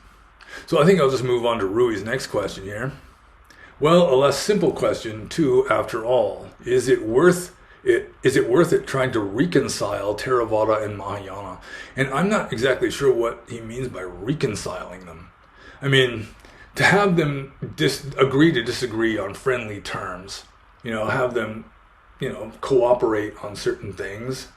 So I think I'll just move on to Rui's next question here. Well, a less simple question too, after all. Is it worth Is it worth it trying to reconcile Theravada and Mahayana? And I'm not exactly sure what he means by reconciling them. I mean, to have them agree to disagree on friendly terms, have them, cooperate on certain things.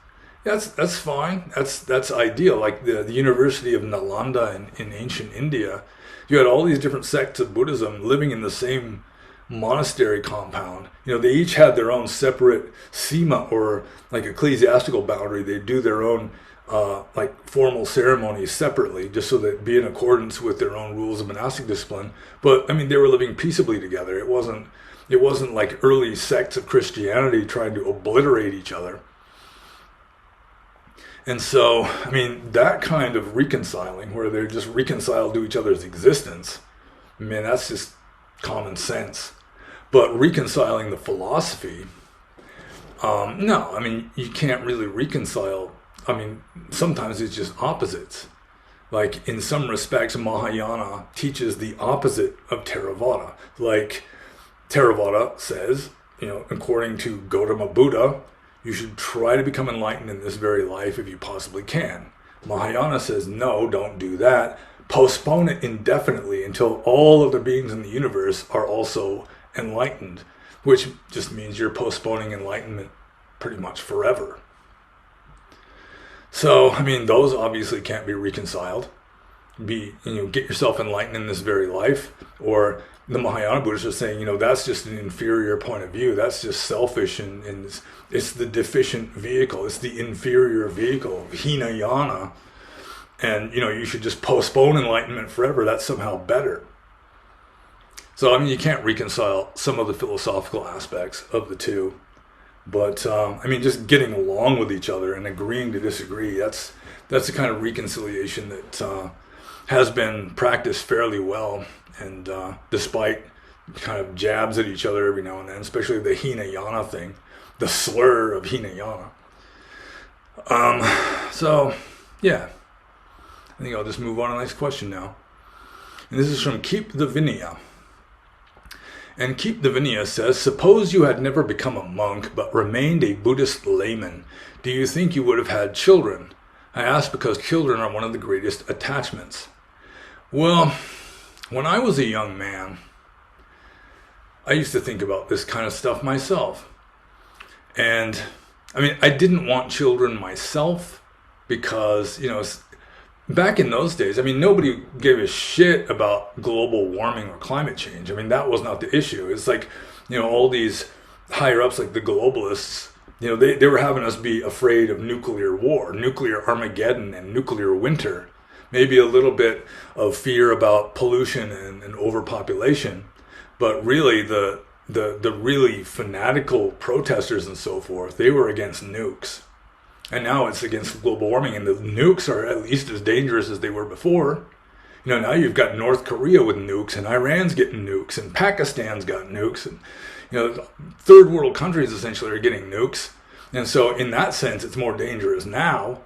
That's fine. That's ideal. Like the University of Nalanda in ancient India, you had all these different sects of Buddhism living in the same monastery compound. They each had their own separate sima, or like ecclesiastical boundary. They do their own like formal ceremonies separately, just so that be in accordance with their own rules of monastic discipline. But I mean, they were living peaceably together. It wasn't like early sects of Christianity trying to obliterate each other. And so, I mean, that kind of reconciling, where they're just reconciled to each other's existence, I mean, that's just common sense. But reconciling the philosophy, no, I mean, you can't really reconcile. I mean, sometimes it's just opposites. Like, in some respects, Mahayana teaches the opposite of Theravada. Like, Theravada says, according to Gautama Buddha, you should try to become enlightened in this very life if you possibly can. Mahayana says, no, don't do that. Postpone it indefinitely until all of the beings in the universe are also enlightened, which just means you're postponing enlightenment pretty much forever. So, I mean, those obviously can't be reconciled. Get yourself enlightened in this very life. Or the Mahayana Buddhists are saying, that's just an inferior point of view. That's just selfish, and it's the deficient vehicle. It's the inferior vehicle of Hinayana. And, you should just postpone enlightenment forever. That's somehow better. So, I mean, you can't reconcile some of the philosophical aspects of the two. But, I mean, just getting along with each other and agreeing to disagree, that's the kind of reconciliation that has been practiced fairly well. And despite kind of jabs at each other every now and then, especially the Hinayana thing, the slur of Hinayana. So, yeah. I think I'll just move on to the next question now. And this is from Keep the Vinaya. And Keep the Vinaya says, suppose you had never become a monk but remained a Buddhist layman. Do you think you would have had children? I ask because children are one of the greatest attachments. Well, when I was a young man, I used to think about this kind of stuff myself. And, I mean, I didn't want children myself because, back in those days, I mean, nobody gave a shit about global warming or climate change. I mean, that was not the issue. It's like, all these higher ups, like the globalists, they were having us be afraid of nuclear war, nuclear Armageddon, and nuclear winter. Maybe a little bit of fear about pollution and overpopulation. But really, the really fanatical protesters and so forth, they were against nukes. And now it's against global warming, and the nukes are at least as dangerous as they were before. Now you've got North Korea with nukes, and Iran's getting nukes, and Pakistan's got nukes, and third world countries essentially are getting nukes. And so in that sense, it's more dangerous now.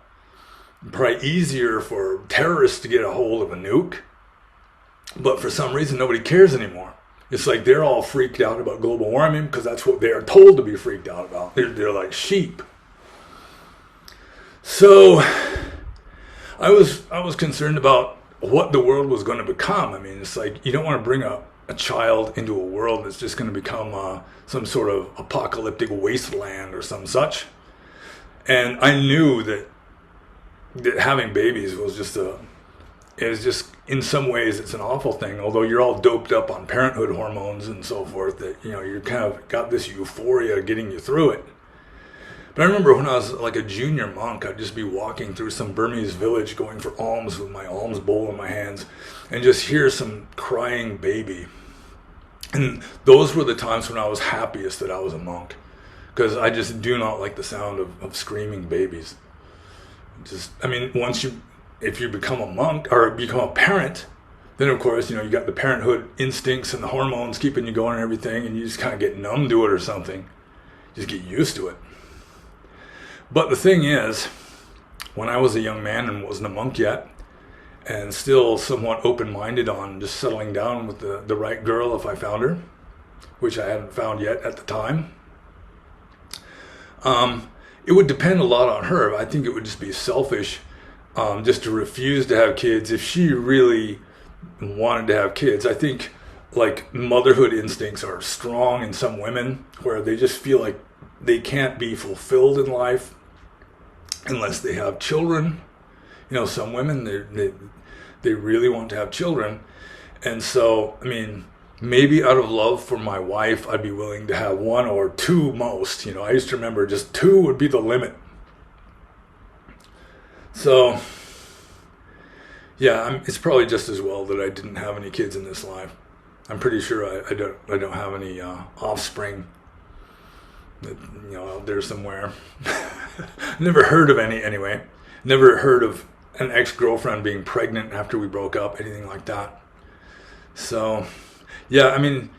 Probably easier for terrorists to get a hold of a nuke, but for some reason nobody cares anymore. It's like they're all freaked out about global warming because that's what they are told to be freaked out about. They're like sheep. So I was concerned about what the world was going to become. I mean, it's like you don't want to bring a child into a world that's just going to become some sort of apocalyptic wasteland or some such. And I knew that having babies was just in some ways it's an awful thing. Although you're all doped up on parenthood hormones and so forth, that you're kind of got this euphoria getting you through it. But I remember when I was like a junior monk, I'd just be walking through some Burmese village going for alms with my alms bowl in my hands and just hear some crying baby. And those were the times when I was happiest that I was a monk, because I just do not like the sound of screaming babies. If you become a monk or become a parent, then of course, you got the parenthood instincts and the hormones keeping you going and everything, and you just kind of get numb to it or something. Just get used to it. But the thing is, when I was a young man and wasn't a monk yet, and still somewhat open-minded on just settling down with the right girl if I found her, which I hadn't found yet at the time, It would depend a lot on her. I think it would just be selfish just to refuse to have kids if she really wanted to have kids. I think like motherhood instincts are strong in some women where they just feel like they can't be fulfilled in life unless they have children. You know, some women, they really want to have children. And so, I mean, maybe out of love for my wife, I'd be willing to have one or two most. You know, I used to remember just two would be the limit. So, yeah, it's probably just as well that I didn't have any kids in this life. I'm pretty sure I don't have any offspring, that, you know, out there somewhere. Never heard of any anyway. Never heard of an ex-girlfriend being pregnant after we broke up, anything like that. So, yeah, I mean,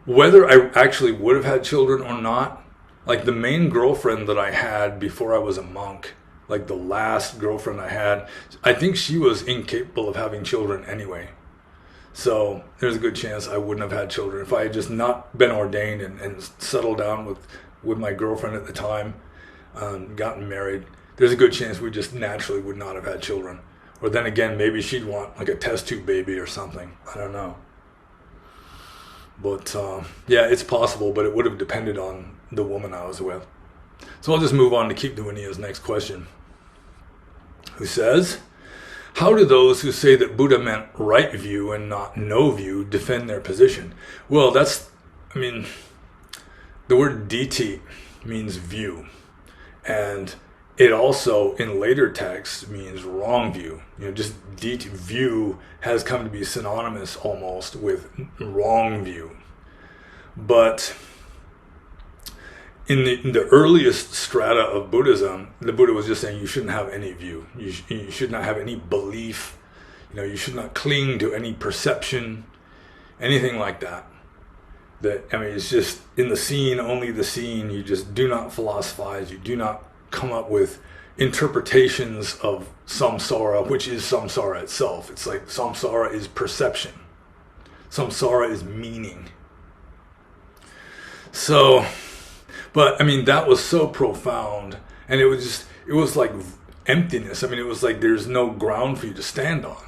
whether I actually would have had children or not, like the main girlfriend that I had before I was a monk, like the last girlfriend I had, I think she was incapable of having children anyway. So there's a good chance I wouldn't have had children if I had just not been ordained and settled down with my girlfriend at the time, gotten married. There's a good chance we just naturally would not have had children. Or then again, maybe she'd want like a test tube baby or something. I don't know. But yeah, it's possible, but it would have depended on the woman I was with. So I'll just move on to keep doing Nia's next question, who says, how do those who say that Buddha meant right view and not no view defend their position? Well, I mean, the word diti means view. And it also, in later texts, means wrong view. You know, just view has come to be synonymous almost with wrong view. But in the earliest strata of Buddhism, the Buddha was just saying you shouldn't have any view. You should not have any belief. You know, you should not cling to any perception, anything like that. I mean, it's just in the scene, only the scene. You just do not philosophize. You do not come up with interpretations of samsara, which is samsara itself. It's like samsara is perception. Samsara is meaning. So, but I mean, that was so profound, and it was like emptiness. I mean, it was like there's no ground for you to stand on.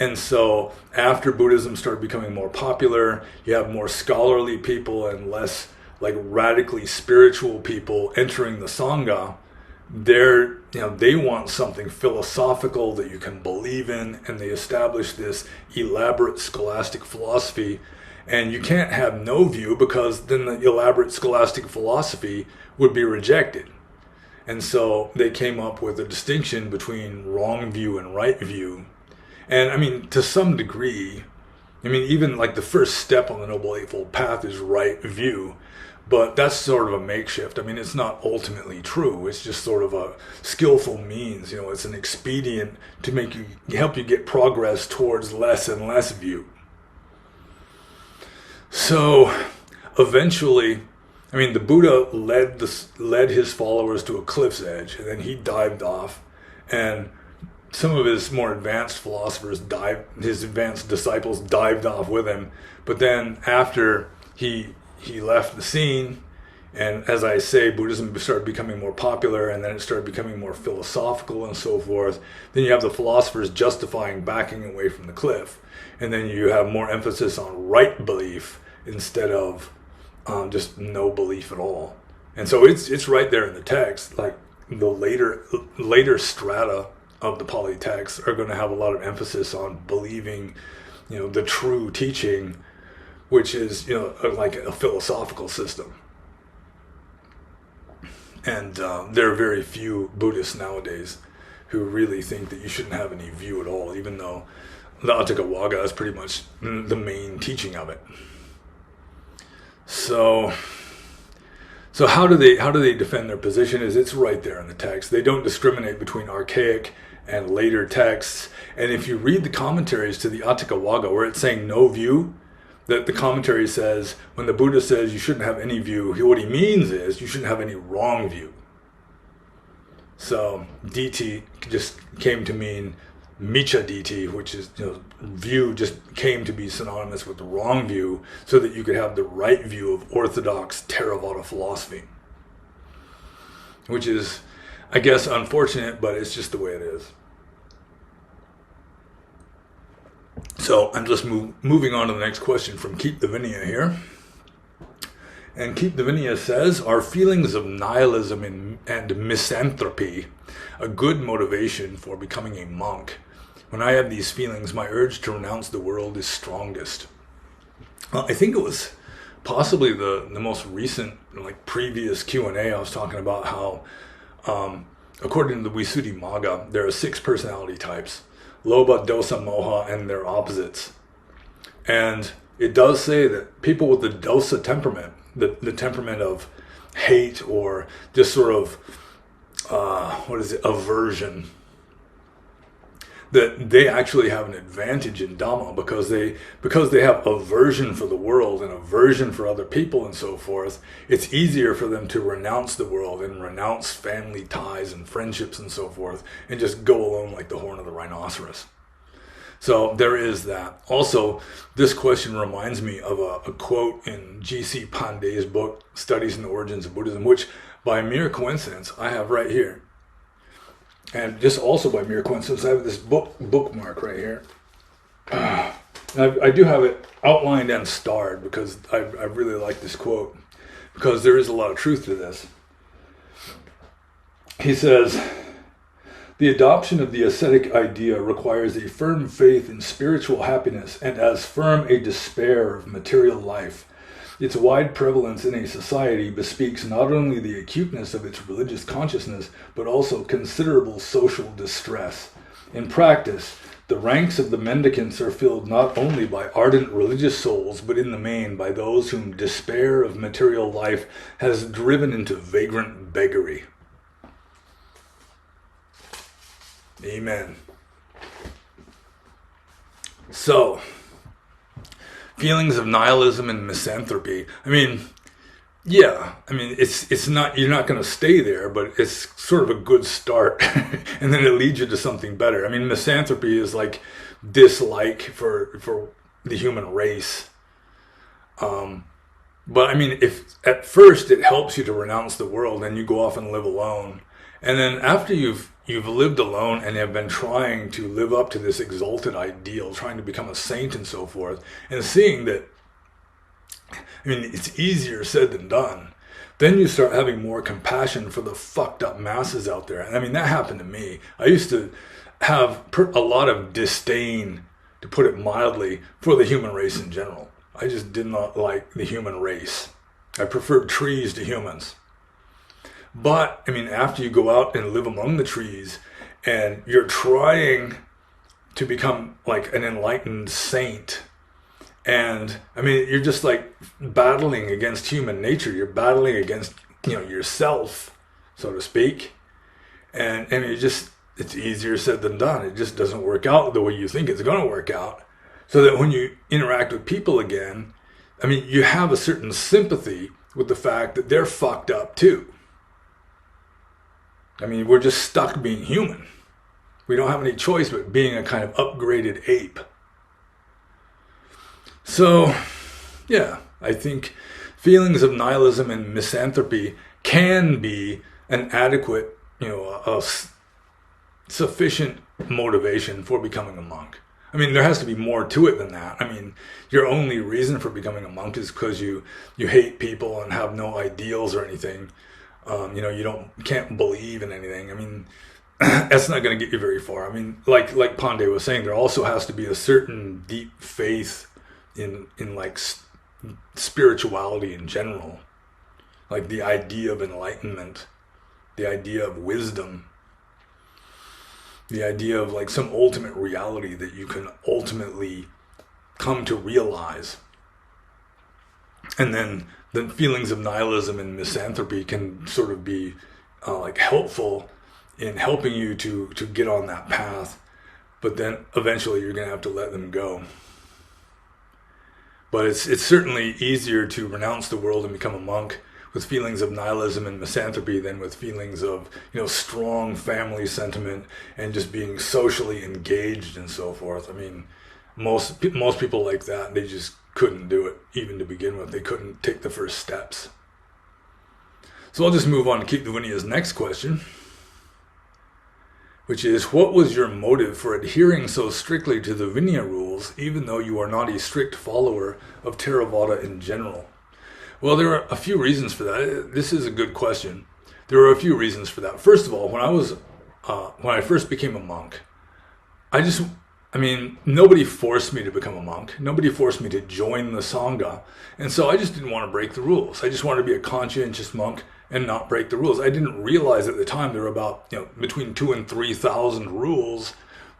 And so after Buddhism started becoming more popular, you have more scholarly people and less like radically spiritual people entering the Sangha. They want something philosophical that you can believe in, and they establish this elaborate scholastic philosophy. And you can't have no view, because then the elaborate scholastic philosophy would be rejected. And so they came up with a distinction between wrong view and right view. And I mean, to some degree, I mean, even like the first step on the Noble Eightfold Path is right view, but that's sort of a makeshift. I mean, it's not ultimately true. It's just sort of a skillful means. You know, it's an expedient to help you get progress towards less and less view. So eventually, I mean, the Buddha led his followers to a cliff's edge, and then he dived off, and some of his more advanced philosophers his advanced disciples dived off with him. But then after he left the scene, and as I say, Buddhism started becoming more popular, and then it started becoming more philosophical and so forth. Then you have the philosophers justifying backing away from the cliff. And then you have more emphasis on right belief instead of just no belief at all. And so it's right there in the text. Like the later strata of the Pali texts are going to have a lot of emphasis on believing, you know, the true teaching, which is, you know, like a philosophical system. And there are very few Buddhists nowadays who really think that you shouldn't have any view at all, even though the Atthakavagga is pretty much the main teaching of it. So how do they defend their position? It's right there in the text. They don't discriminate between archaic and later texts. And if you read the commentaries to the Atthakavagga, where it's saying no view, that the commentary says when the Buddha says you shouldn't have any view, what he means is you shouldn't have any wrong view. So diti just came to mean micha diti, which is, you know, view just came to be synonymous with the wrong view, so that you could have the right view of orthodox Theravada philosophy. which is, I guess, unfortunate, but it's just the way it is. So I'm just moving on to the next question from Keep the Vinaya here. And Keep the Vinaya says, are feelings of nihilism and misanthropy a good motivation for becoming a monk? When I have these feelings, my urge to renounce the world is strongest. I think it was possibly the most recent, like previous Q&A, I was talking about how, according to the Visuddhimagga, there are 6 personality types: Lobha, Dosa, Moha, and their opposites. And it does say that people with the Dosa temperament, the temperament of hate or just sort of, aversion, that they actually have an advantage in Dhamma because they have aversion for the world and aversion for other people and so forth. It's easier for them to renounce the world and renounce family ties and friendships and so forth and just go alone like the horn of the rhinoceros. So there is that. Also, this question reminds me of a quote in G.C. Pandey's book, Studies in the Origins of Buddhism, which by mere coincidence I have right here. And just also by mere coincidence, I have this bookmark right here. I do have it outlined and starred because I really like this quote, because there is a lot of truth to this. He says, the adoption of the ascetic idea requires a firm faith in spiritual happiness and as firm a despair of material life. Its wide prevalence in a society bespeaks not only the acuteness of its religious consciousness, but also considerable social distress. In practice, the ranks of the mendicants are filled not only by ardent religious souls, but in the main by those whom despair of material life has driven into vagrant beggary. Amen. So, feelings of nihilism and misanthropy. I mean, yeah. I mean, it's not, you're not going to stay there, but it's sort of a good start, and then it leads you to something better. I mean, misanthropy is like dislike for the human race. But I mean, if at first it helps you to renounce the world, and you go off and live alone, and then after you've lived alone and have been trying to live up to this exalted ideal, trying to become a saint and so forth, and seeing that, I mean, it's easier said than done, then you start having more compassion for the fucked up masses out there. And I mean, that happened to me. I used to have a lot of disdain, to put it mildly, for the human race in general. I just did not like the human race. I preferred trees to humans. But, I mean, after you go out and live among the trees and you're trying to become like an enlightened saint, and I mean, you're just like battling against human nature. You're battling against, yourself, so to speak. And I mean, it's easier said than done. It just doesn't work out the way you think it's going to work out. So that when you interact with people again, I mean, you have a certain sympathy with the fact that they're fucked up too. I mean, we're just stuck being human. We don't have any choice but being a kind of upgraded ape. So, yeah, I think feelings of nihilism and misanthropy can be an adequate, a sufficient motivation for becoming a monk. I mean, there has to be more to it than that. I mean, your only reason for becoming a monk is because you hate people and have no ideals or anything. You can't believe in anything. I mean, that's not going to get you very far. I mean, like Pandey was saying, there also has to be a certain deep faith in like spirituality in general, like the idea of enlightenment, the idea of wisdom, the idea of like some ultimate reality that you can ultimately come to realize. And then the feelings of nihilism and misanthropy can sort of be like helpful in helping you to get on that path, but then eventually you're going to have to let them go. But it's certainly easier to renounce the world and become a monk with feelings of nihilism and misanthropy than with feelings of strong family sentiment and just being socially engaged and so forth. I mean, most people like that, they just couldn't do it even to begin with. They couldn't take the first steps. So I'll just move on to Keep the Vinya's next question, which is, what was your motive for adhering so strictly to the Vinaya rules, even though you are not a strict follower of Theravada in general? Well, there are a few reasons for that. This is a good question. There are a few reasons for that. First of all, when I first became a monk, nobody forced me to become a monk. Nobody forced me to join the Sangha. And so I just didn't want to break the rules. I just wanted to be a conscientious monk and not break the rules. I didn't realize at the time there were about, between 2,000 and 3,000 rules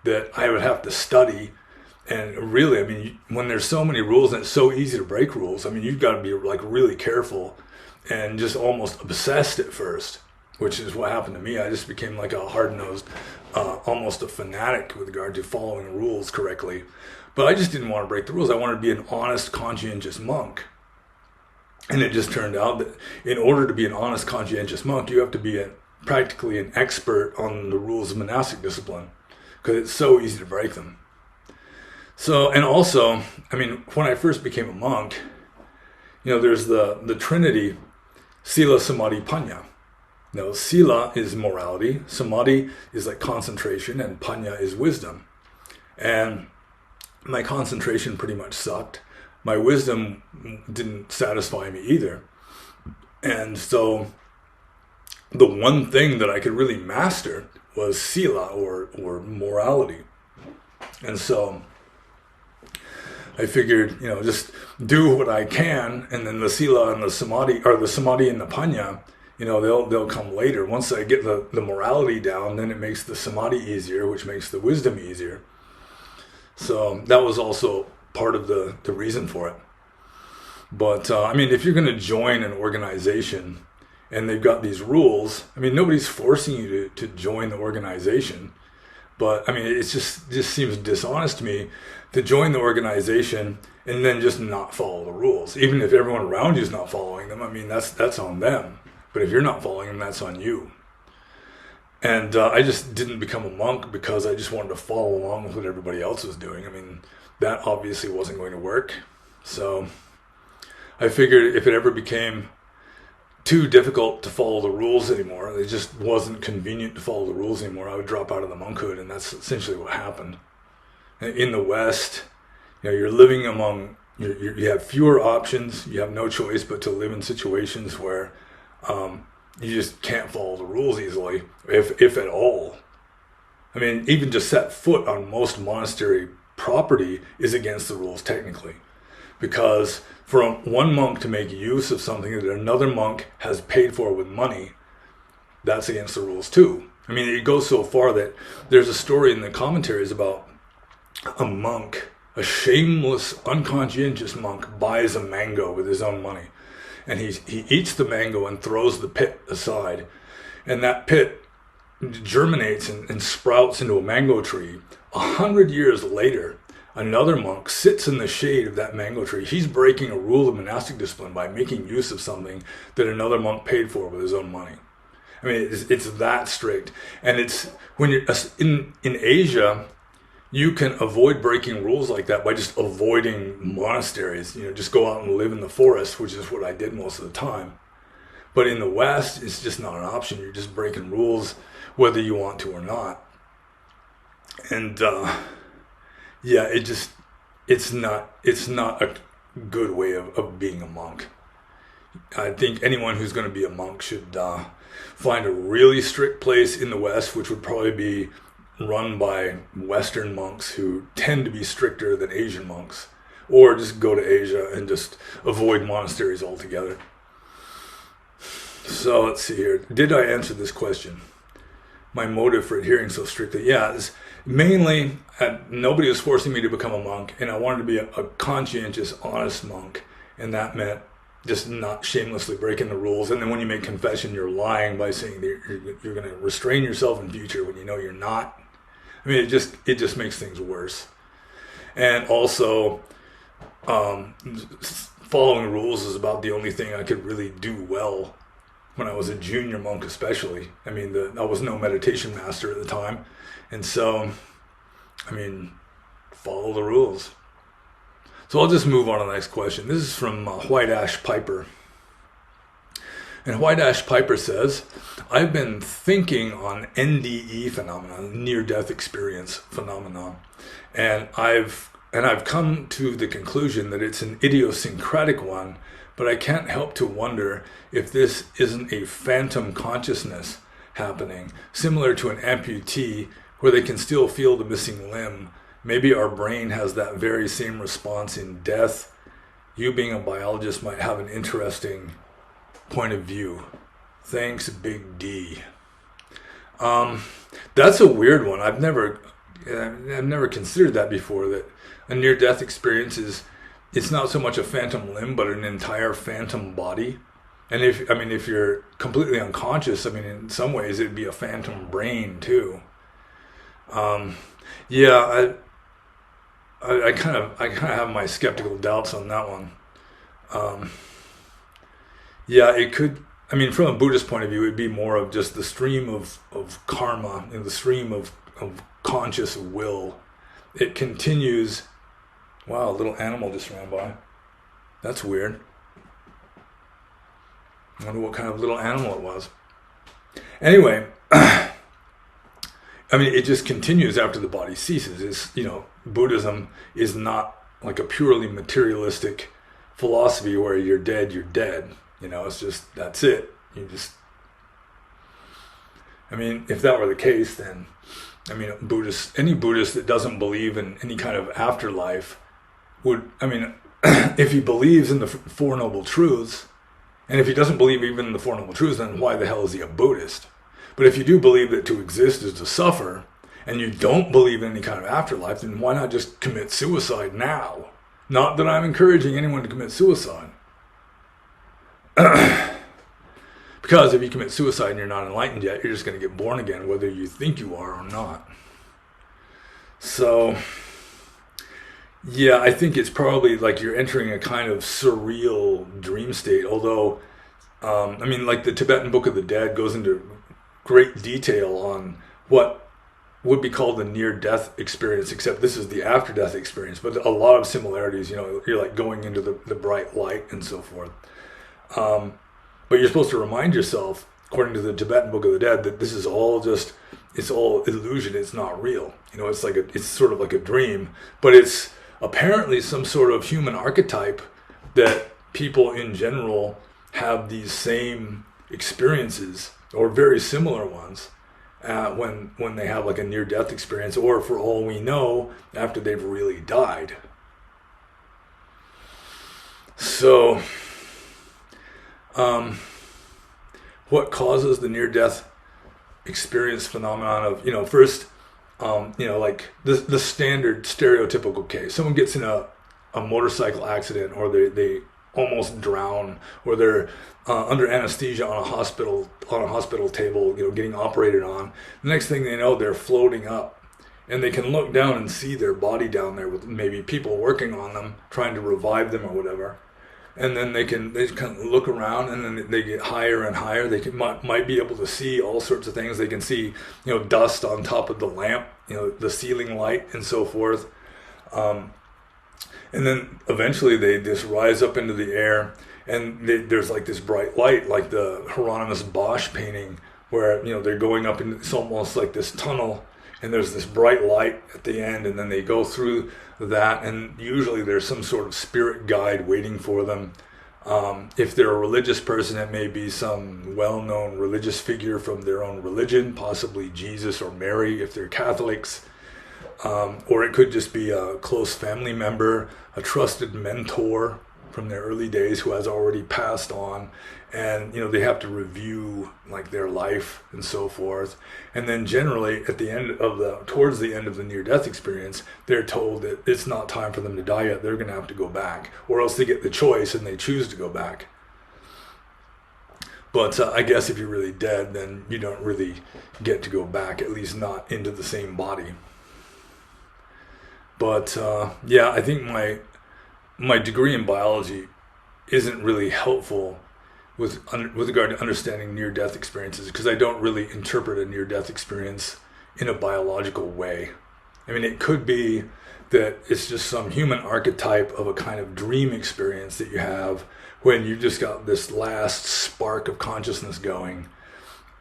that I would have to study. And really, when there's so many rules and it's so easy to break rules, you've got to be like really careful and just almost obsessed at first, which is what happened to me. I just became like a hard-nosed, almost a fanatic with regard to following rules correctly. But I just didn't want to break the rules. I wanted to be an honest, conscientious monk. And it just turned out that in order to be an honest, conscientious monk, you have to be practically an expert on the rules of monastic discipline, because it's so easy to break them. So, and also, when I first became a monk, there's the Trinity, Sila, Samadhi, Panya. Sila is morality, Samadhi is like concentration, and Panya is wisdom. And my concentration pretty much sucked. My wisdom didn't satisfy me either. And so the one thing that I could really master was Sila, or morality. And so I figured, just do what I can, and then the Sila and the Samadhi, or the Samadhi and the Panya, they'll come later. Once I get the morality down, then it makes the Samadhi easier, which makes the wisdom easier. So that was also part of the reason for it. But if you're going to join an organization and they've got these rules, nobody's forcing you to join the organization. But it just seems dishonest to me to join the organization and then just not follow the rules. Even if everyone around you is not following them, that's on them. But if you're not following them, that's on you. And I just didn't become a monk because I just wanted to follow along with what everybody else was doing. That obviously wasn't going to work. So I figured if it ever became too difficult to follow the rules anymore, it just wasn't convenient to follow the rules anymore, I would drop out of the monkhood. And that's essentially what happened. In the West, you're living among, you have fewer options. You have no choice but to live in situations where you just can't follow the rules easily, if at all. Even just set foot on most monastery property is against the rules technically, because for one monk to make use of something that another monk has paid for with money, that's against the rules too. It goes so far that there's a story in the commentaries about a monk, a shameless, unconscientious monk, buys a mango with his own money, and he eats the mango and throws the pit aside, and that pit germinates and sprouts into a mango tree. 100 years later, another monk sits in the shade of that mango tree. He's breaking a rule of monastic discipline by making use of something that another monk paid for with his own money. It's that strict. And it's when you're in Asia, you can avoid breaking rules like that by just avoiding monasteries. Just go out and live in the forest, which is what I did most of the time. But in the West, it's just not an option. You're just breaking rules whether you want to or not. And it's not a good way of being a monk. I think anyone who's going to be a monk should find a really strict place in the West, which would probably be run by Western monks who tend to be stricter than Asian monks, or just go to Asia and just avoid monasteries altogether. So let's see here. Did I answer this question? My motive for adhering so strictly? Yeah, it's mainly nobody was forcing me to become a monk, and I wanted to be a conscientious, honest monk, and that meant just not shamelessly breaking the rules. And then when you make confession, you're lying by saying that you're going to restrain yourself in future when you know you're not. It just makes things worse. And also, following rules is about the only thing I could really do well when I was a junior monk, especially. I was no meditation master at the time, and so, follow the rules. So I'll just move on to the next question. This is from White Ash Piper. And White Ash Piper says, I've been thinking on NDE phenomenon, near-death experience phenomenon, and I've come to the conclusion that it's an idiosyncratic one, but I can't help to wonder if this isn't a phantom consciousness happening, similar to an amputee where they can still feel the missing limb. Maybe our brain has that very same response in death. You being a biologist might have an interesting point of view. Thanks, Big D. That's a weird one. I've never considered that before, that a near-death experience it's not so much a phantom limb, but an entire phantom body. And if you're completely unconscious, in some ways it'd be a phantom brain too. Yeah, I kind of have my skeptical doubts on that one. Yeah, it could. From a Buddhist point of view, it'd be more of just the stream of karma and the stream of conscious will. It continues. Wow, a little animal just ran by. That's weird. I wonder what kind of little animal it was. Anyway, it just continues after the body ceases. Buddhism is not like a purely materialistic philosophy where you're dead, you're dead. It's just, that's it. If that were the case, then, any Buddhist that doesn't believe in any kind of afterlife would, if he believes in the Four Noble Truths, and if he doesn't believe even in the Four Noble Truths, then why the hell is he a Buddhist? But if you do believe that to exist is to suffer, and you don't believe in any kind of afterlife, then why not just commit suicide now? Not that I'm encouraging anyone to commit suicide. Because if you commit suicide and you're not enlightened yet, you're just going to get born again, whether you think you are or not. So, yeah, I think it's probably like you're entering a kind of surreal dream state. Although, like the Tibetan Book of the Dead goes into great detail on what would be called the near-death experience, except this is the after-death experience. But a lot of similarities, you're like going into the bright light and so forth. But you're supposed to remind yourself, according to the Tibetan Book of the Dead, that this is all it's all illusion. It's not real. It's sort of like a dream, but it's apparently some sort of human archetype that people in general have these same experiences or very similar ones when they have like a near-death experience, or for all we know, after they've really died. So, what causes the near-death experience phenomenon of, first, like the standard stereotypical case. Someone gets in a motorcycle accident, or they almost drown, or they're under anesthesia on a hospital table, getting operated on. The next thing they know, they're floating up, and they can look down and see their body down there with maybe people working on them, trying to revive them or whatever. And then they kind of look around, and then they get higher and higher. They might be able to see all sorts of things. They can see, dust on top of the lamp, the ceiling light, and so forth. And then eventually they just rise up into the air, and there's like this bright light, like the Hieronymus Bosch painting, where they're going up, and it's almost like this tunnel, and there's this bright light at the end, and then they go through that, and usually there's some sort of spirit guide waiting for them. If they're a religious person, it may be some well-known religious figure from their own religion, possibly Jesus or Mary if they're Catholics. Or it could just be a close family member, a trusted mentor from their early days who has already passed on, and they have to review like their life and so forth. And then generally towards the end of the near-death experience, they're told that it's not time for them to die yet. They're going to have to go back, or else they get the choice and they choose to go back. But I guess if you're really dead, then you don't really get to go back, at least not into the same body. But yeah, I think my degree in biology isn't really helpful with regard to understanding near-death experiences, because I don't really interpret a near-death experience in a biological way. It could be that it's just some human archetype of a kind of dream experience that you have when you've just got this last spark of consciousness going.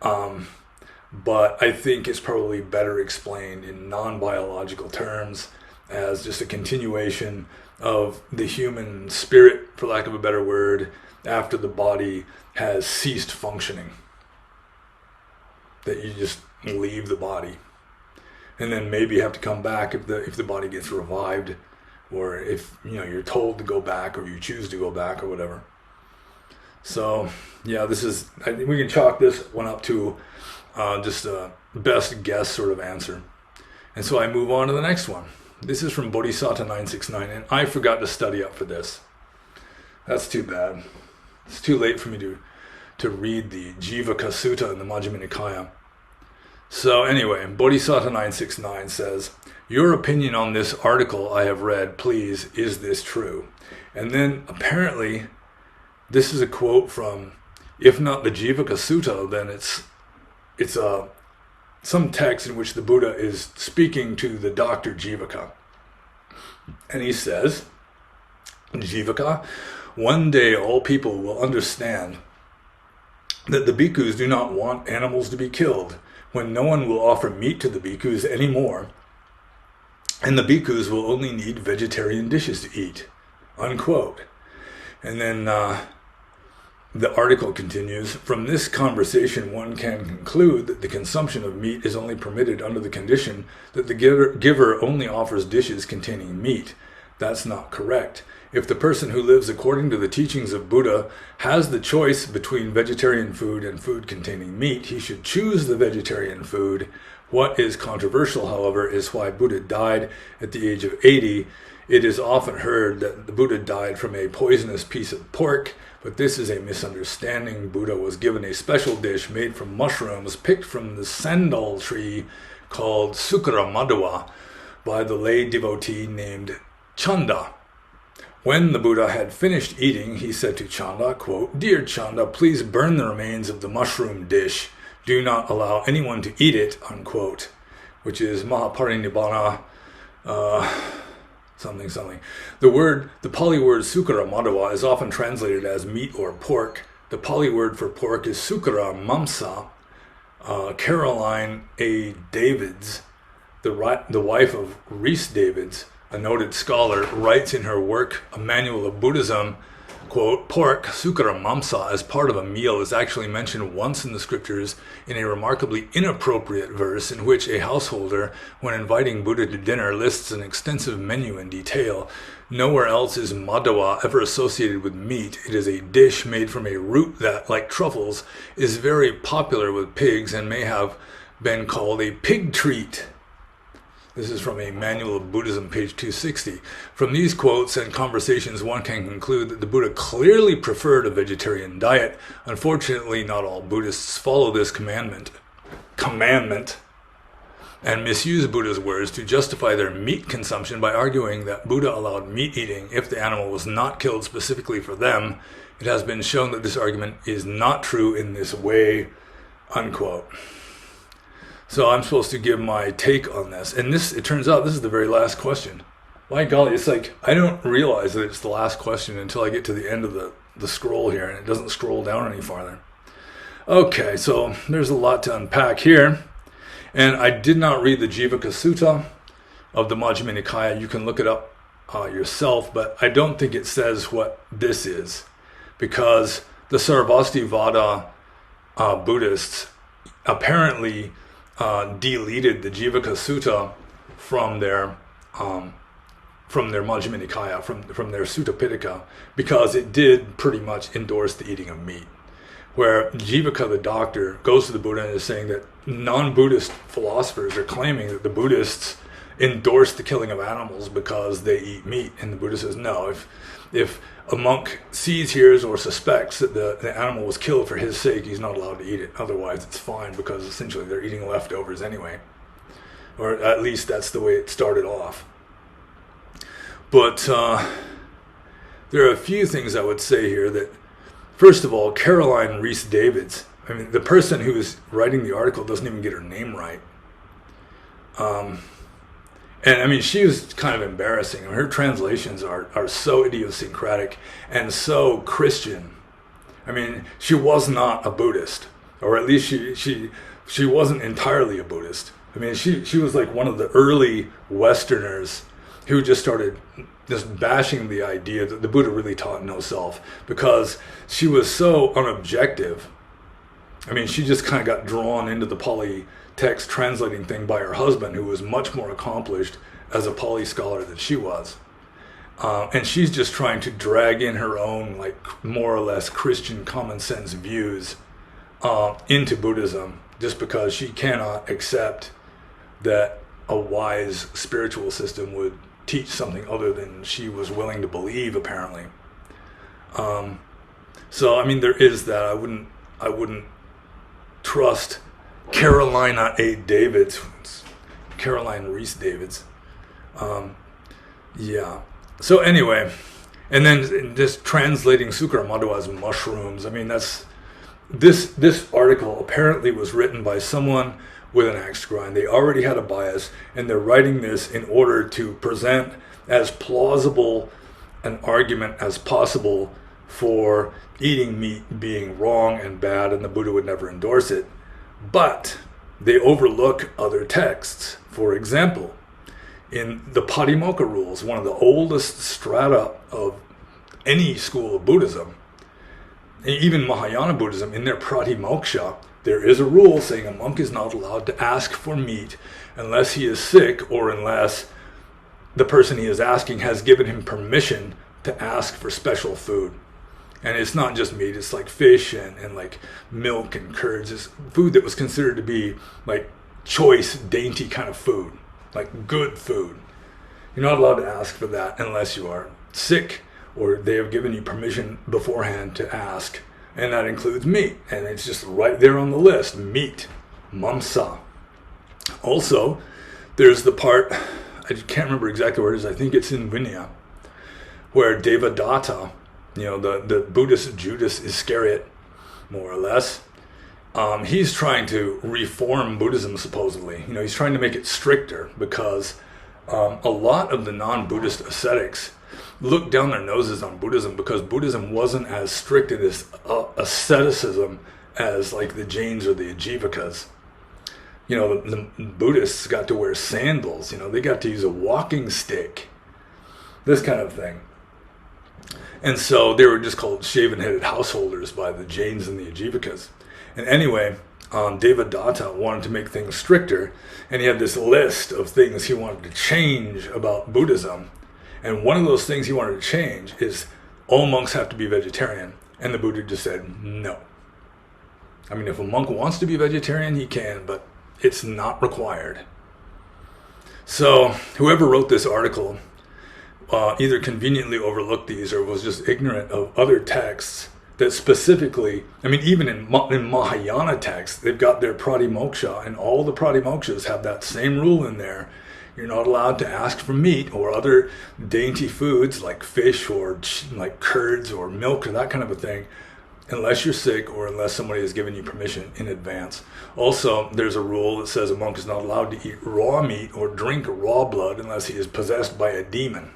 But I think it's probably better explained in non-biological terms as just a continuation of the human spirit, for lack of a better word, after the body has ceased functioning. That you just leave the body. And then maybe have to come back if the body gets revived, or if you're told to go back, or you choose to go back, or whatever. So yeah, I think we can chalk this one up to just a best guess sort of answer. And so I move on to the next one. This is from Bodhisattva 969, and I forgot to study up for this. That's too bad. It's too late for me to read the Jivaka Sutta in the Majjhima Nikaya. So anyway, Bodhisattva 969 says, "Your opinion on this article I have read, please, is this true?" And then apparently this is a quote from, if not the Jivaka Sutta, then it's some text in which the Buddha is speaking to the doctor Jivaka. And he says, "Jivaka, one day all people will understand that the bhikkhus do not want animals to be killed, when no one will offer meat to the bhikkhus anymore, and the bhikkhus will only need vegetarian dishes to eat," unquote. And then the article continues, "From this conversation one can conclude that the consumption of meat is only permitted under the condition that the giver only offers dishes containing meat. That's not correct. If the person who lives according to the teachings of Buddha has the choice between vegetarian food and food containing meat, he should choose the vegetarian food. What is controversial, however, is why Buddha died at the age of 80. It is often heard that the Buddha died from a poisonous piece of pork, but this is a misunderstanding. Buddha was given a special dish made from mushrooms picked from the sandal tree called Sukara Madhava by the lay devotee named Chanda. When the Buddha had finished eating, he said to Chanda, quote, 'Dear Chanda, please burn the remains of the mushroom dish. Do not allow anyone to eat it,' unquote," which is Mahaparinibbana, something. The Pali word Sukara Madhava is often translated as meat or pork. The Pali word for pork is Sukara Mamsa. Caroline A. Davids, the wife of Rhys Davids, a noted scholar, writes in her work, A Manual of Buddhism, quote, "Pork, Sukara Mamsa, as part of a meal is actually mentioned once in the scriptures in a remarkably inappropriate verse in which a householder, when inviting Buddha to dinner, lists an extensive menu in detail. Nowhere else is Madhava ever associated with meat. It is a dish made from a root that, like truffles, is very popular with pigs and may have been called a pig treat." This is from A Manual of Buddhism, page 260. From these quotes and conversations, one can conclude that the Buddha clearly preferred a vegetarian diet. Unfortunately, not all Buddhists follow this commandment, and misuse Buddha's words to justify their meat consumption by arguing that Buddha allowed meat eating if the animal was not killed specifically for them. It has been shown that this argument is not true in this way, unquote. So I'm supposed to give my take on this. And it turns out this is the very last question. My golly, it's like, I don't realize that it's the last question until I get to the end of the scroll here, and it doesn't scroll down any farther. Okay, so there's a lot to unpack here. And I did not read the Jivaka Sutta of the Majjhima Nikaya. You can look it up yourself, but I don't think it says what this is, because the Sarvastivada Buddhists apparently deleted the Jivaka Sutta from their Majjhima Nikaya, from their Sutta Pitaka, because it did pretty much endorse the eating of meat. Where Jivaka, the doctor, goes to the Buddha and is saying that non-Buddhist philosophers are claiming that the Buddhists endorse the killing of animals because they eat meat. And the Buddha says, no, if a monk sees, hears, or suspects that the animal was killed for his sake, he's not allowed to eat it. Otherwise, it's fine, because essentially they're eating leftovers anyway. Or at least that's the way it started off. But there are a few things I would say here that, first of all, Caroline Rhys Davids, I mean, the person who is writing the article doesn't even get her name right. And I mean, she was kind of embarrassing. Her translations are so idiosyncratic and so Christian. I mean, she was not a Buddhist, or at least she wasn't entirely a Buddhist. I mean, she was like one of the early Westerners who just started just bashing the idea that the Buddha really taught no self, because she was so unobjective. I mean, she just kind of got drawn into the Pali text translating thing by her husband, who was much more accomplished as a Pali scholar than she was. And she's just trying to drag in her own, like, more or less Christian common sense views into Buddhism, just because she cannot accept that a wise spiritual system would teach something other than she was willing to believe, apparently. So I mean, there is that. I wouldn't trust Carolina A. Davids, Caroline Reese Davids. Yeah. So anyway, and then just translating Sukramadu as mushrooms. I mean, that's this article apparently was written by someone with an axe to grind. They already had a bias, and they're writing this in order to present as plausible an argument as possible for eating meat being wrong and bad, and the Buddha would never endorse it. But they overlook other texts. For example, in the Patimokkha rules, one of the oldest strata of any school of Buddhism, even Mahayana Buddhism, in their Pratimoksha, there is a rule saying a monk is not allowed to ask for meat unless he is sick, or unless the person he is asking has given him permission to ask for special food. And it's not just meat, it's like fish and like milk and curds. It's food that was considered to be like choice, dainty kind of food, like good food. You're not allowed to ask for that unless you are sick or they have given you permission beforehand to ask. And that includes meat. And it's just right there on the list, meat, mamsa. Also, there's the part, I can't remember exactly where it is, I think it's in Vinaya, where Devadatta, the Buddhist Judas Iscariot, more or less, he's trying to reform Buddhism, supposedly. He's trying to make it stricter, because a lot of the non-Buddhist ascetics looked down their noses on Buddhism, because Buddhism wasn't as strict in this asceticism as like the Jains or the Ajivakas. The Buddhists got to wear sandals, they got to use a walking stick, this kind of thing. And so they were just called shaven-headed householders by the Jains and the Ajivakas. And anyway, Devadatta wanted to make things stricter, and he had this list of things he wanted to change about Buddhism. And one of those things he wanted to change is all monks have to be vegetarian. And the Buddha just said, no. I mean, if a monk wants to be vegetarian, he can, but it's not required. So whoever wrote this article either conveniently overlooked these or was just ignorant of other texts that specifically, I mean, even in Mahayana texts, they've got their Pratimoksha, and all the Pratimokshas have that same rule in there. You're not allowed to ask for meat or other dainty foods like fish or like curds or milk or that kind of a thing, unless you're sick or unless somebody has given you permission in advance. Also, there's a rule that says a monk is not allowed to eat raw meat or drink raw blood unless he is possessed by a demon.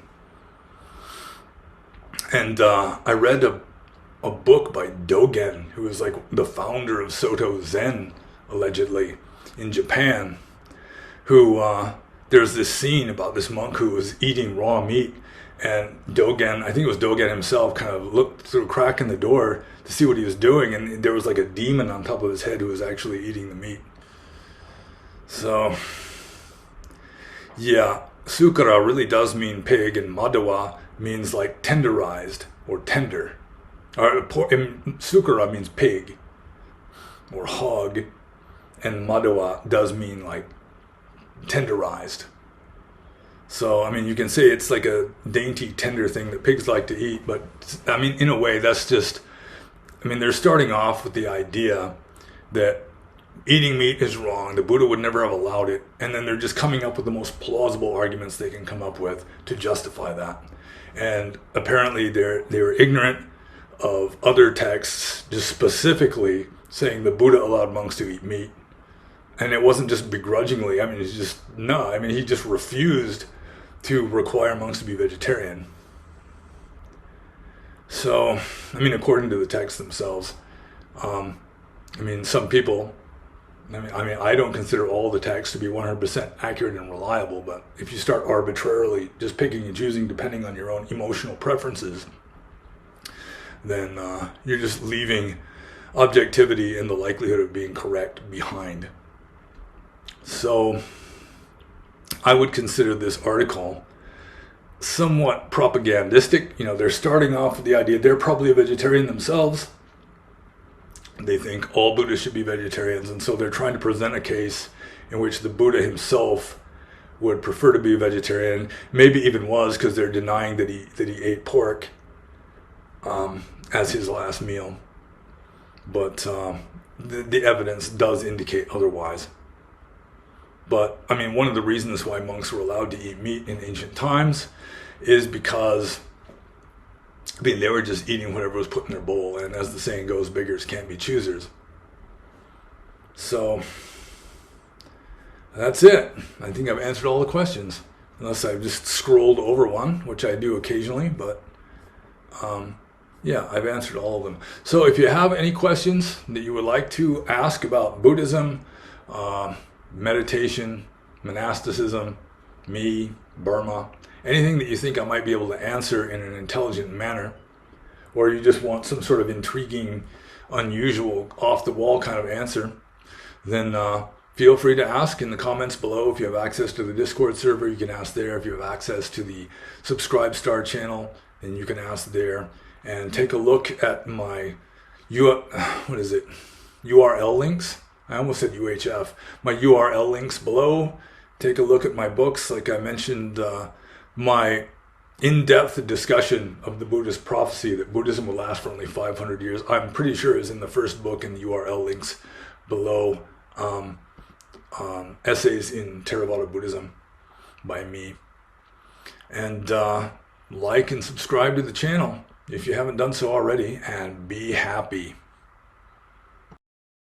And I read a book by Dogen, who is like the founder of Soto Zen, allegedly, in Japan, who there's this scene about this monk who was eating raw meat, and Dogen, I think it was Dogen himself, kind of looked through a crack in the door to see what he was doing, and there was like a demon on top of his head who was actually eating the meat. So, yeah, Sukara really does mean pig, and Madawa means like tenderized or tender. Sukara means pig or hog, and Madawa does mean like tenderized. So, I mean, you can say it's like a dainty, tender thing that pigs like to eat, but I mean, in a way, that's just, I mean, they're starting off with the idea that eating meat is wrong, the Buddha would never have allowed it, and then they're just coming up with the most plausible arguments they can come up with to justify that. And apparently they were ignorant of other texts, just specifically saying the Buddha allowed monks to eat meat. And it wasn't just begrudgingly. I mean, it's just, no. I mean, he just refused to require monks to be vegetarian. So, I mean, according to the texts themselves, I mean, some people, I mean, I don't consider all the texts to be 100% accurate and reliable, but if you start arbitrarily just picking and choosing depending on your own emotional preferences, then you're just leaving objectivity and the likelihood of being correct behind. So I would consider this article somewhat propagandistic. You know, they're starting off with the idea they're probably a vegetarian themselves. They think all Buddhists should be vegetarians, and so they're trying to present a case in which the Buddha himself would prefer to be a vegetarian, maybe even was, because they're denying that he ate pork as his last meal. But the evidence does indicate otherwise. But, I mean, one of the reasons why monks were allowed to eat meat in ancient times is because, I mean, they were just eating whatever was put in their bowl, and as the saying goes, beggars can't be choosers. So, that's it. I think I've answered all the questions, unless I've just scrolled over one, which I do occasionally, but yeah, I've answered all of them. So if you have any questions that you would like to ask about Buddhism, meditation, monasticism, me, Burma, anything that you think I might be able to answer in an intelligent manner, or you just want some sort of intriguing, unusual, off-the-wall kind of answer, then feel free to ask in the comments below. If you have access to the Discord server, you can ask there. If you have access to the Subscribe Star channel, then you can ask there. And take a look at my URL links. I almost said UHF. My URL links below. Take a look at my books. Like I mentioned, my in-depth discussion of the Buddhist prophecy that Buddhism will last for only 500 years. I'm pretty sure is in the first book in the URL links below. Essays in Theravada Buddhism by me. And like and subscribe to the channel if you haven't done so already, and be happy.